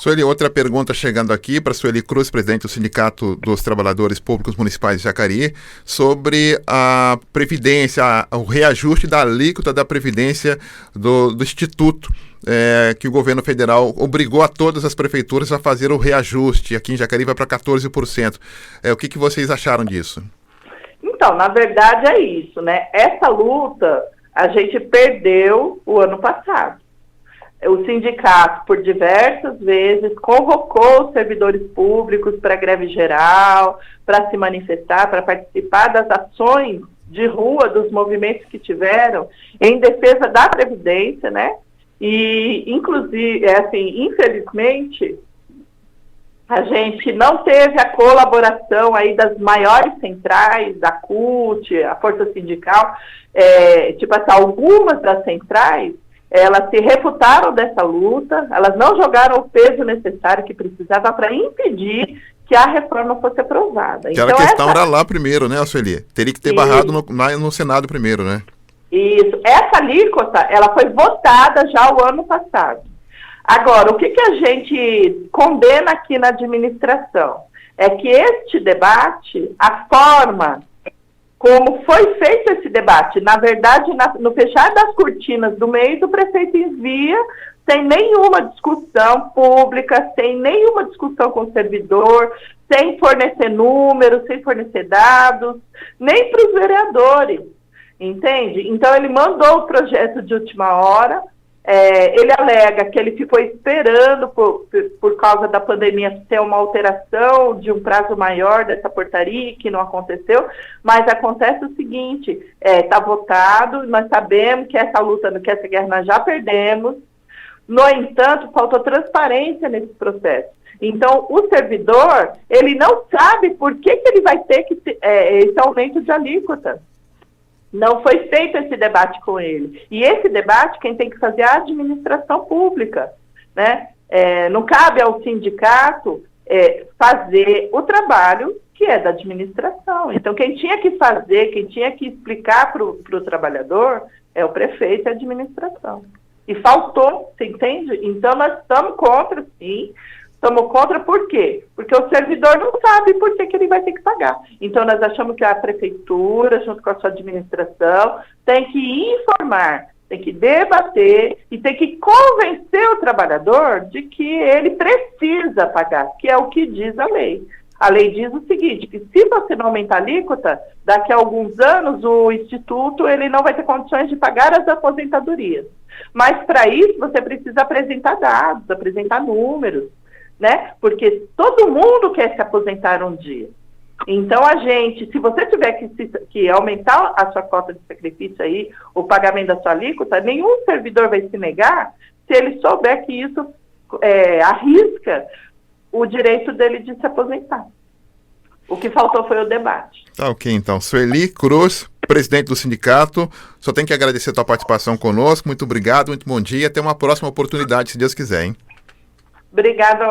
Sueli, outra pergunta chegando aqui para Sueli Cruz, presidente do Sindicato dos Trabalhadores Públicos Municipais de Jacareí, sobre a Previdência, o reajuste da alíquota da Previdência do Instituto, que o governo federal obrigou a todas as prefeituras a fazer o reajuste. Aqui em Jacareí vai para 14%. O que vocês acharam disso? Então, na verdade é isso, né? Essa luta a gente perdeu o ano passado. O sindicato, por diversas vezes, convocou os servidores públicos para greve geral, para se manifestar, para participar das ações de rua, dos movimentos que tiveram em defesa da Previdência, né? E, inclusive, assim, infelizmente, a gente não teve a colaboração aí das maiores centrais, da CUT, a Força Sindical, tipo assim, algumas das centrais, elas se refutaram dessa luta, elas não jogaram o peso necessário que precisava para impedir que a reforma fosse aprovada. Aquela questão era lá primeiro, né, Sueli? Teria que ter barrado no Senado primeiro, né? Isso. Essa alíquota, ela foi votada já o ano passado. Agora, o que a gente condena aqui na administração? É que este debate, a forma como foi feito esse debate, na verdade, no fechar das cortinas do mês, o prefeito envia sem nenhuma discussão pública, sem nenhuma discussão com o servidor, sem fornecer números, sem fornecer dados, nem para os vereadores, entende? Então, ele mandou o projeto de última hora. Ele alega que ele ficou esperando por causa da pandemia ter uma alteração de um prazo maior dessa portaria, que não aconteceu, mas acontece o seguinte, está votado, nós sabemos que essa luta, que essa guerra nós já perdemos, no entanto, faltou transparência nesse processo. Então, o servidor, ele não sabe por que ele vai ter esse aumento de alíquota. Não foi feito esse debate com ele. E esse debate, quem tem que fazer é a administração pública, né? Não cabe ao sindicato fazer o trabalho que é da administração. Então, quem tinha que fazer, quem tinha que explicar para o trabalhador é o prefeito e a administração. E faltou, você entende? Então, nós estamos contra, sim. Estamos contra por quê? Porque o servidor não sabe por que ele vai ter que pagar. Então, nós achamos que a prefeitura, junto com a sua administração, tem que informar, tem que debater e tem que convencer o trabalhador de que ele precisa pagar, que é o que diz a lei. A lei diz o seguinte, que se você não aumentar a alíquota, daqui a alguns anos o Instituto ele não vai ter condições de pagar as aposentadorias. Mas, para isso, você precisa apresentar dados, apresentar números, né? Porque todo mundo quer se aposentar um dia. Então, se você tiver que aumentar a sua cota de sacrifício aí, o pagamento da sua alíquota, nenhum servidor vai se negar se ele souber que isso arrisca o direito dele de se aposentar. O que faltou foi o debate. Tá ok, então. Sueli Cruz, presidente do sindicato, só tenho que agradecer a tua participação conosco. Muito obrigado, muito bom dia. Até uma próxima oportunidade, se Deus quiser, hein? Obrigada,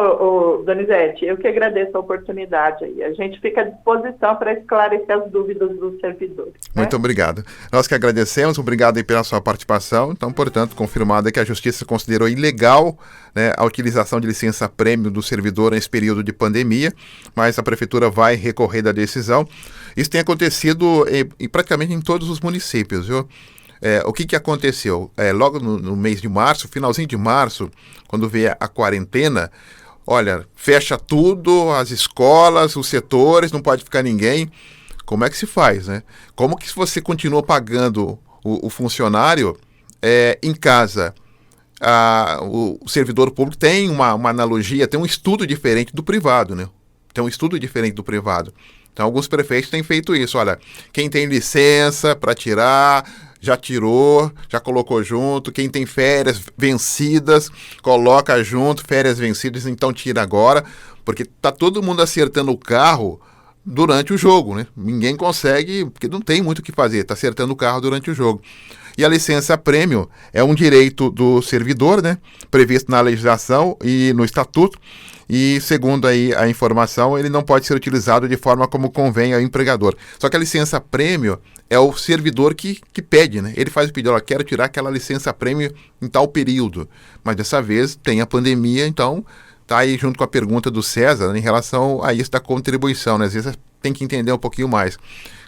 Donizete. Eu que agradeço a oportunidade aí. A gente fica à disposição para esclarecer as dúvidas dos servidores. Muito obrigado. Nós que agradecemos, obrigado aí pela sua participação. Então, portanto, confirmado que a Justiça considerou ilegal, né, a utilização de licença-prêmio do servidor nesse período de pandemia, mas a Prefeitura vai recorrer da decisão. Isso tem acontecido praticamente em todos os municípios, viu? O que aconteceu? Logo no mês de março, finalzinho de março, quando veio a quarentena, olha, fecha tudo, as escolas, os setores, não pode ficar ninguém. Como é que se faz, né? Como que você continua pagando o funcionário em casa? O servidor público tem uma analogia, tem um estudo diferente do privado, né? Tem um estudo diferente do privado. Então, alguns prefeitos têm feito isso. Olha, quem tem licença para tirar, já tirou, já colocou junto. Quem tem férias vencidas, coloca junto, férias vencidas, então tira agora. Porque tá todo mundo acertando o carro durante o jogo, né? Ninguém consegue, porque não tem muito o que fazer, tá acertando o carro durante o jogo. E a licença-prêmio é um direito do servidor, né? Previsto na legislação e no estatuto. E, segundo aí a informação, ele não pode ser utilizado de forma como convém ao empregador. Só que a licença-prêmio é o servidor que pede, né? Ele faz o pedido, quero tirar aquela licença-prêmio em tal período. Mas dessa vez tem a pandemia, então tá aí junto com a pergunta do César, né, em relação a isso da contribuição, né? Às vezes tem que entender um pouquinho mais.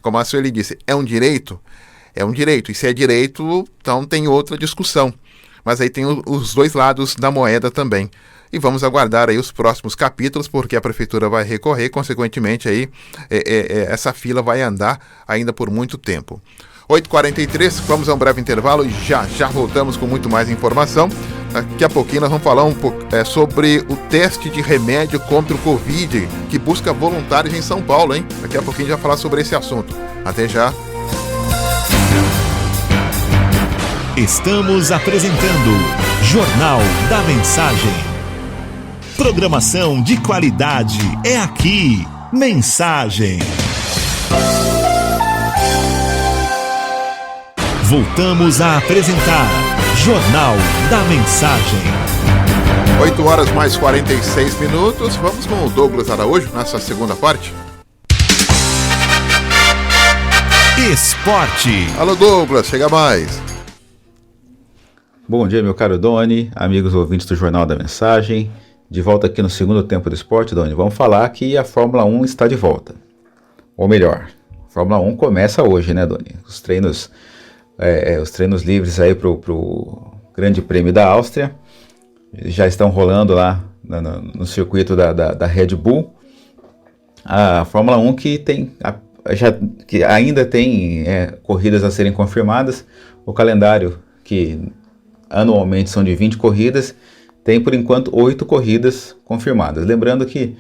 Como a Sueli disse, é um direito? É um direito. E se é direito, então tem outra discussão. Mas aí tem os dois lados da moeda também. E vamos aguardar aí os próximos capítulos, porque a Prefeitura vai recorrer, consequentemente aí essa fila vai andar ainda por muito tempo. 8h43, vamos a um breve intervalo e já voltamos com muito mais informação. Daqui a pouquinho nós vamos falar um pouco sobre o teste de remédio contra o Covid, que busca voluntários em São Paulo, hein? Daqui a pouquinho a gente vai falar sobre esse assunto. Até já. Estamos apresentando Jornal da Mensagem. Programação de qualidade é aqui. Mensagem. Voltamos a apresentar Jornal da Mensagem. 8h mais 46 minutos. Vamos com o Douglas Araújo nessa segunda parte. Esporte. Alô, Douglas, chega mais. Bom dia, meu caro Doni, amigos ouvintes do Jornal da Mensagem. De volta aqui no segundo tempo do esporte, Doni. Vamos falar que a Fórmula 1 está de volta. Ou melhor, a Fórmula 1 começa hoje, né, Doni? Os treinos livres aí pro Grande Prêmio da Áustria já estão rolando lá no circuito da Red Bull. A Fórmula 1 que ainda tem corridas a serem confirmadas. O calendário, que anualmente são de 20 corridas, tem por enquanto 8 corridas confirmadas. Lembrando que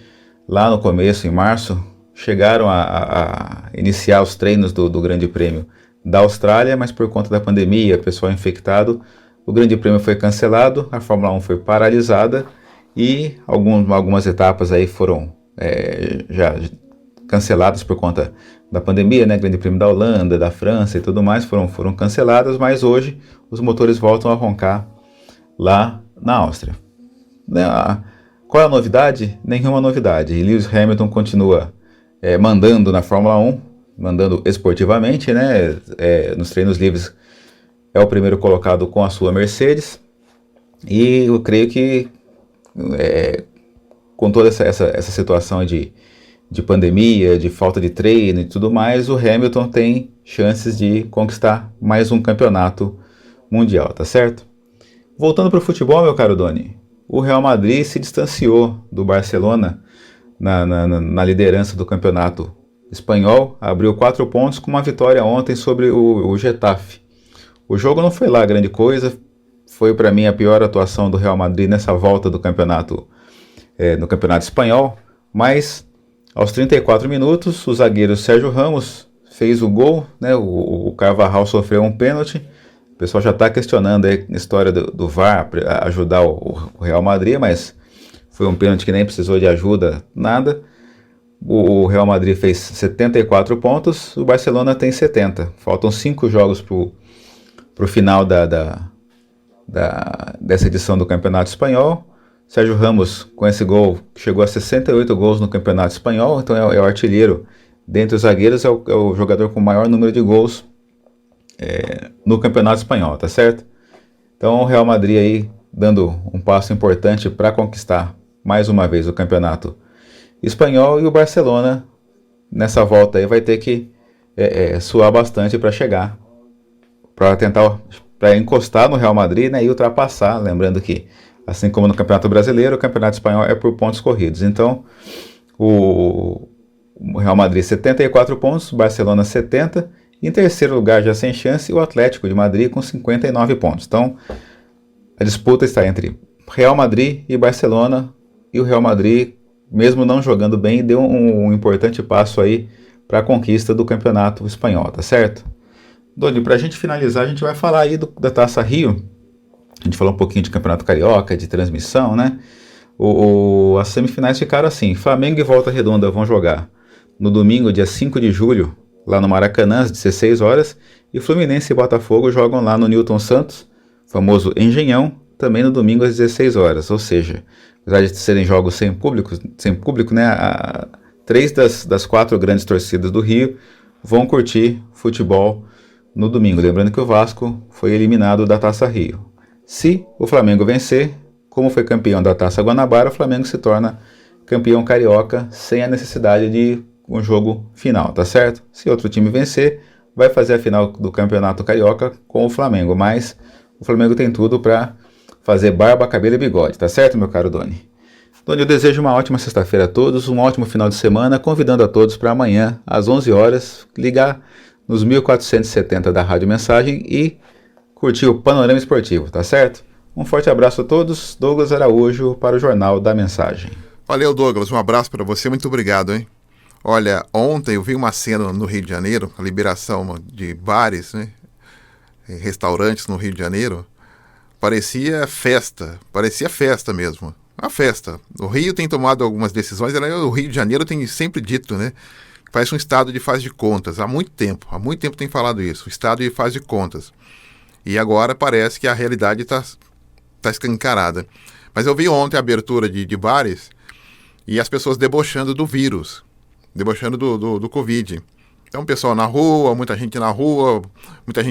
lá no começo, em março, chegaram a iniciar os treinos do Grande Prêmio da Austrália, mas por conta da pandemia, pessoal infectado, o Grande Prêmio foi cancelado, a Fórmula 1 foi paralisada e algumas etapas aí foram já canceladas por conta da pandemia, né? Grande Prêmio da Holanda, da França e tudo mais foram canceladas, mas hoje os motores voltam a roncar lá na Áustria. Qual é a novidade? Nenhuma novidade. E Lewis Hamilton continua mandando na Fórmula 1, mandando esportivamente, né? Nos treinos livres é o primeiro colocado com a sua Mercedes. E eu creio que com toda essa situação de pandemia, de falta de treino e tudo mais, o Hamilton tem chances de conquistar mais um campeonato mundial, tá certo? Voltando para o futebol, meu caro Doni, o Real Madrid se distanciou do Barcelona na liderança do campeonato espanhol, abriu 4 pontos com uma vitória ontem sobre o Getafe. O jogo não foi lá grande coisa, foi para mim a pior atuação do Real Madrid nessa volta do campeonato, no campeonato espanhol, mas aos 34 minutos o zagueiro Sérgio Ramos fez o gol, né? O Carvajal sofreu um pênalti. O pessoal já está questionando aí a história do VAR para ajudar o Real Madrid, mas foi um pênalti que nem precisou de ajuda, nada. O Real Madrid fez 74 pontos, o Barcelona tem 70. Faltam 5 jogos para o final dessa edição do Campeonato Espanhol. Sérgio Ramos, com esse gol, chegou a 68 gols no Campeonato Espanhol, então é o artilheiro. Dentre os zagueiros, é o jogador com o maior número de gols no Campeonato Espanhol, tá certo? Então o Real Madrid aí dando um passo importante para conquistar mais uma vez o Campeonato Espanhol, e o Barcelona nessa volta aí vai ter que suar bastante para chegar, para encostar no Real Madrid, né, e ultrapassar, lembrando que assim como no Campeonato Brasileiro, o Campeonato Espanhol é por pontos corridos. Então, o Real Madrid 74 pontos, Barcelona 70, e em terceiro lugar, já sem chance, o Atlético de Madrid com 59 pontos. Então, a disputa está entre Real Madrid e Barcelona, e o Real Madrid, mesmo não jogando bem, deu um importante passo aí para a conquista do Campeonato Espanhol, tá certo? Doni, para a gente finalizar, a gente vai falar aí da Taça Rio. A gente falou um pouquinho de Campeonato Carioca, de transmissão, né? As semifinais ficaram assim: Flamengo e Volta Redonda vão jogar no domingo, dia 5 de julho, lá no Maracanã, às 16 horas, e Fluminense e Botafogo jogam lá no Newton Santos, famoso Engenhão, também no domingo às 16 horas. Ou seja, apesar de serem jogos sem público, né? 3 das 4 grandes torcidas do Rio vão curtir futebol no domingo. Lembrando que o Vasco foi eliminado da Taça Rio. Se o Flamengo vencer, como foi campeão da Taça Guanabara, o Flamengo se torna campeão carioca sem a necessidade de um jogo final, tá certo? Se outro time vencer, vai fazer a final do Campeonato Carioca com o Flamengo, mas o Flamengo tem tudo para fazer barba, cabelo e bigode, tá certo, meu caro Doni? Doni, eu desejo uma ótima sexta-feira a todos, um ótimo final de semana, convidando a todos para amanhã, às 11 horas, ligar nos 1470 da Rádio Mensagem e curtir o Panorama Esportivo, tá certo? Um forte abraço a todos, Douglas Araújo para o Jornal da Mensagem. Valeu, Douglas, um abraço para você, muito obrigado, hein? Olha, ontem eu vi uma cena no Rio de Janeiro, a liberação de bares, né? Restaurantes no Rio de Janeiro, parecia festa mesmo, uma festa. O Rio tem tomado algumas decisões, o Rio de Janeiro tem sempre dito, né? Parece um estado de faz de contas, há muito tempo tem falado isso, o estado de faz de contas. E agora parece que a realidade está escancarada. Mas eu vi ontem a abertura de bares e as pessoas debochando do vírus, debochando do Covid. Então, pessoal na rua, muita gente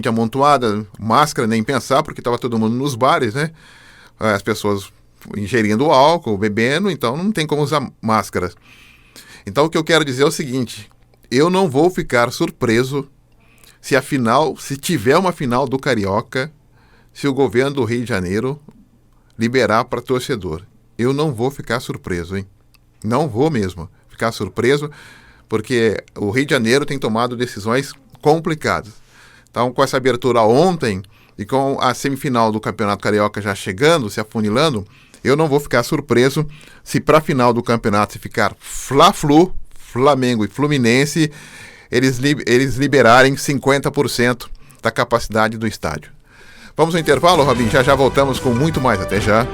amontoada, máscara nem pensar, porque estava todo mundo nos bares, né? As pessoas ingerindo álcool, bebendo, então não tem como usar máscara. Então, o que eu quero dizer é o seguinte: eu não vou ficar surpreso se tiver uma final do Carioca, se o governo do Rio de Janeiro liberar para torcedor. Eu não vou ficar surpreso, hein? Não vou mesmo ficar surpreso, porque o Rio de Janeiro tem tomado decisões complicadas. Então, com essa abertura ontem e com a semifinal do Campeonato Carioca já chegando, se afunilando, eu não vou ficar surpreso se para a final do campeonato se ficar Fla-Flu, Flamengo e Fluminense, eles liberarem 50% da capacidade do estádio. Vamos ao intervalo, Robin? Já voltamos com muito mais. Até já.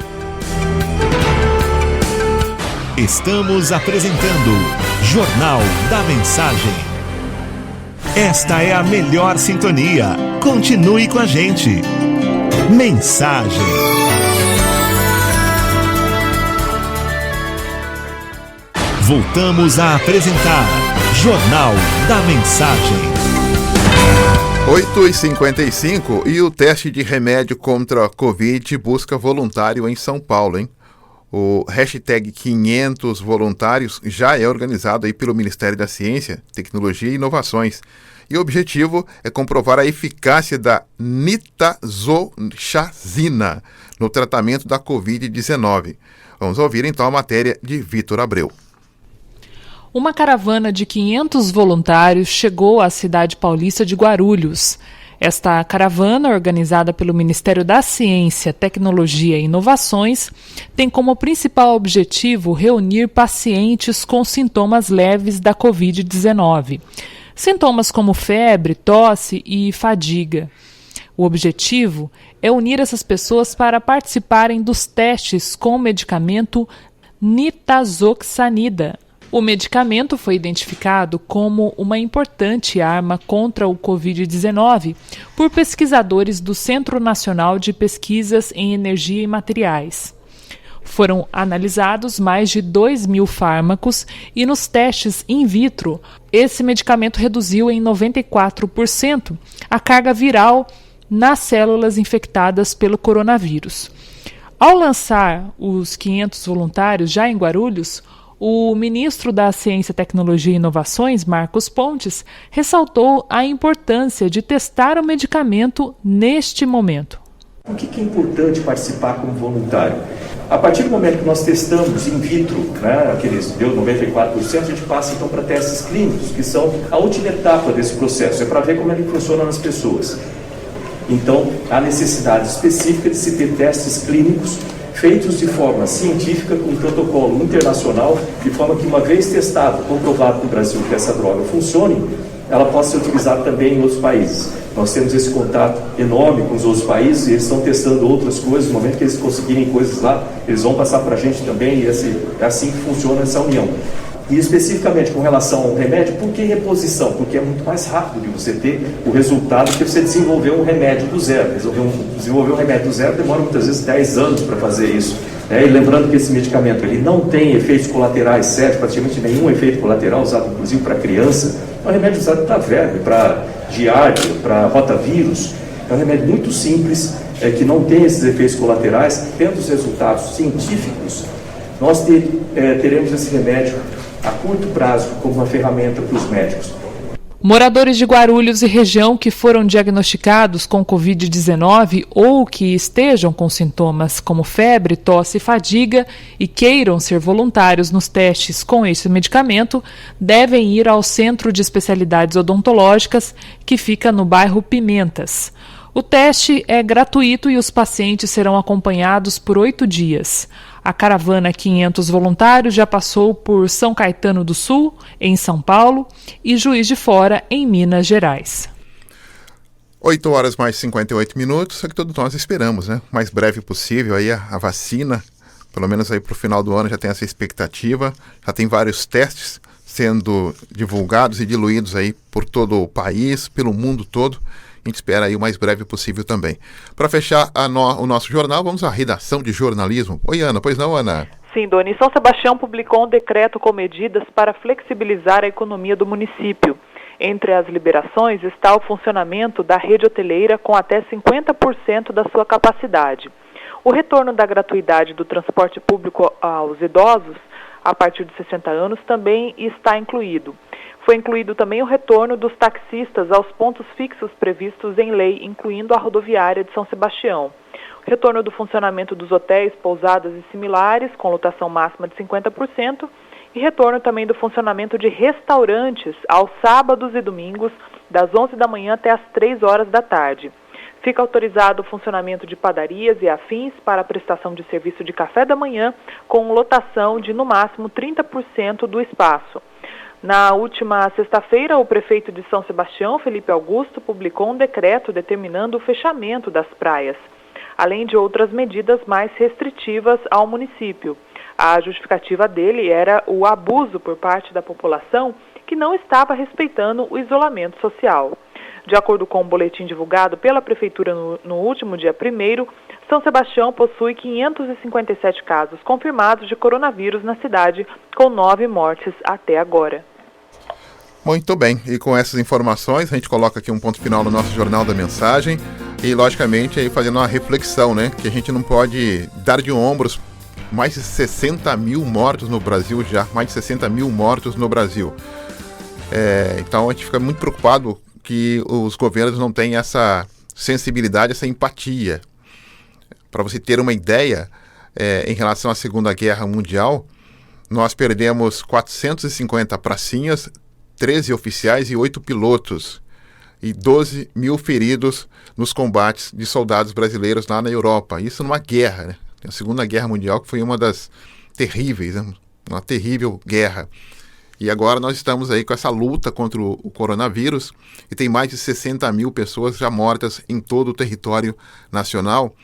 Estamos apresentando Jornal da Mensagem. Esta é a melhor sintonia. Continue com a gente. Mensagem. Voltamos a apresentar Jornal da Mensagem. 8h55 e o teste de remédio contra a Covid busca voluntário em São Paulo, hein? O hashtag 500 voluntários já é organizado aí pelo Ministério da Ciência, Tecnologia e Inovações. E o objetivo é comprovar a eficácia da nitazoxazina no tratamento da Covid-19. Vamos ouvir então a matéria de Vitor Abreu. Uma caravana de 500 voluntários chegou à cidade paulista de Guarulhos. Esta caravana, organizada pelo Ministério da Ciência, Tecnologia e Inovações, tem como principal objetivo reunir pacientes com sintomas leves da Covid-19. Sintomas como febre, tosse e fadiga. O objetivo é unir essas pessoas para participarem dos testes com o medicamento nitazoxanida. O medicamento foi identificado como uma importante arma contra o Covid-19 por pesquisadores do Centro Nacional de Pesquisas em Energia e Materiais. Foram analisados mais de 2.000 fármacos e nos testes in vitro, esse medicamento reduziu em 94% a carga viral nas células infectadas pelo coronavírus. Ao lançar os 500 voluntários já em Guarulhos, o ministro da Ciência, Tecnologia e Inovações, Marcos Pontes, ressaltou a importância de testar o medicamento neste momento. Por que é importante participar como voluntário? A partir do momento que nós testamos in vitro, aqueles deu 94%, a gente passa então para testes clínicos, que são a última etapa desse processo, é para ver como ele funciona nas pessoas. Então, há necessidade específica de se ter testes clínicos feitos de forma científica, com um protocolo internacional, de forma que, uma vez testado, comprovado no Brasil que essa droga funcione, ela possa ser utilizada também em outros países. Nós temos esse contato enorme com os outros países, e eles estão testando outras coisas. No momento que eles conseguirem coisas lá, eles vão passar para a gente também, e é assim que funciona essa união. E especificamente com relação ao remédio, por que reposição? Porque é muito mais rápido de você ter o resultado que você desenvolver um remédio do zero. Desenvolver um remédio do zero demora muitas vezes 10 anos para fazer isso. E lembrando que esse medicamento ele não tem efeitos colaterais sérios, praticamente nenhum efeito colateral, usado inclusive para criança. É um remédio usado para verme, para giardia, para rotavírus. É um remédio muito simples, que não tem esses efeitos colaterais. Tendo os resultados científicos, nós teremos esse remédio a curto prazo como uma ferramenta para os médicos. Moradores de Guarulhos e região que foram diagnosticados com Covid-19 ou que estejam com sintomas como febre, tosse e fadiga e queiram ser voluntários nos testes com esse medicamento, devem ir ao Centro de Especialidades Odontológicas, que fica no bairro Pimentas. O teste é gratuito e os pacientes serão acompanhados por 8 dias. A caravana 500 voluntários já passou por São Caetano do Sul, em São Paulo, e Juiz de Fora, em Minas Gerais. 8 horas mais 58 minutos, é que todos nós esperamos, né? O mais breve possível aí a vacina, pelo menos aí para o final do ano já tem essa expectativa, já tem vários testes sendo divulgados e diluídos aí por todo o país, pelo mundo todo. A gente espera aí o mais breve possível também. Para fechar o nosso jornal, vamos à redação de jornalismo. Oi, Ana. Pois não, Ana? Sim, Doni. São Sebastião publicou um decreto com medidas para flexibilizar a economia do município. Entre as liberações está o funcionamento da rede hoteleira com até 50% da sua capacidade. O retorno da gratuidade do transporte público aos idosos, a partir de 60 anos, também está incluído. Foi incluído também o retorno dos taxistas aos pontos fixos previstos em lei, incluindo a rodoviária de São Sebastião. O retorno do funcionamento dos hotéis, pousadas e similares, com lotação máxima de 50%, e retorno também do funcionamento de restaurantes aos sábados e domingos, das 11 da manhã até as 3 horas da tarde. Fica autorizado o funcionamento de padarias e afins para a prestação de serviço de café da manhã, com lotação de, no máximo, 30% do espaço. Na última sexta-feira, o prefeito de São Sebastião, Felipe Augusto, publicou um decreto determinando o fechamento das praias, além de outras medidas mais restritivas ao município. A justificativa dele era o abuso por parte da população que não estava respeitando o isolamento social. De acordo com o boletim divulgado pela Prefeitura no último dia 1º, São Sebastião possui 557 casos confirmados de coronavírus na cidade, com 9 mortes até agora. Muito bem, e com essas informações a gente coloca aqui um ponto final no nosso Jornal da Mensagem e, logicamente, aí fazendo uma reflexão, né, que a gente não pode dar de ombros. Mais de 60 mil mortos no Brasil já, mais de 60 mil mortos no Brasil. Então a gente fica muito preocupado que os governos não têm essa sensibilidade, essa empatia. Para você ter uma ideia, em relação à Segunda Guerra Mundial, nós perdemos 450 pracinhas, 13 oficiais e 8 pilotos, e 12 mil feridos nos combates de soldados brasileiros lá na Europa. Isso numa guerra, né? A Segunda Guerra Mundial, que foi uma das terríveis, né? Uma terrível guerra. E agora nós estamos aí com essa luta contra o coronavírus e tem mais de 60 mil pessoas já mortas em todo o território nacional.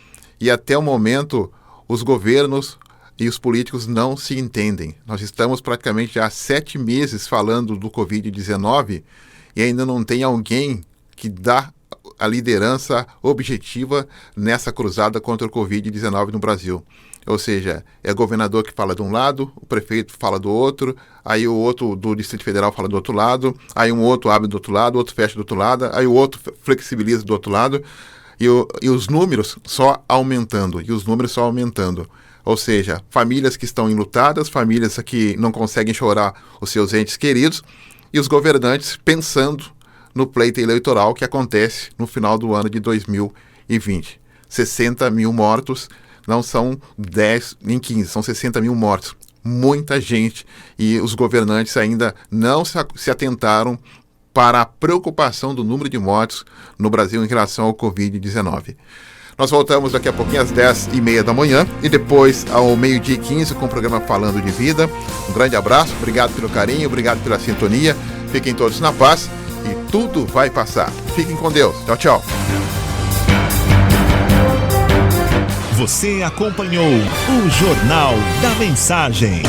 E até o momento os governos e os políticos não se entendem. Nós estamos praticamente já há 7 meses falando do Covid-19 e ainda não tem alguém que dá a liderança objetiva nessa cruzada contra o Covid-19 no Brasil. Ou seja, é o governador que fala de um lado, o prefeito fala do outro, aí o outro do Distrito Federal fala do outro lado, aí um outro abre do outro lado, outro fecha do outro lado, aí o outro flexibiliza do outro lado, e os números só aumentando, Ou seja, famílias que estão enlutadas, famílias que não conseguem chorar os seus entes queridos, e os governantes pensando no pleito eleitoral que acontece no final do ano de 2020. 60 mil mortos, não são 10 nem 15, são 60 mil mortos. Muita gente, e os governantes ainda não se atentaram para a preocupação do número de mortos no Brasil em relação ao Covid-19. Nós voltamos daqui a pouquinho às 10h30 da manhã e depois ao 12h15 com o programa Falando de Vida. Um grande abraço, obrigado pelo carinho, obrigado pela sintonia. Fiquem todos na paz e tudo vai passar. Fiquem com Deus. Tchau, tchau. Você acompanhou o Jornal da Mensagem.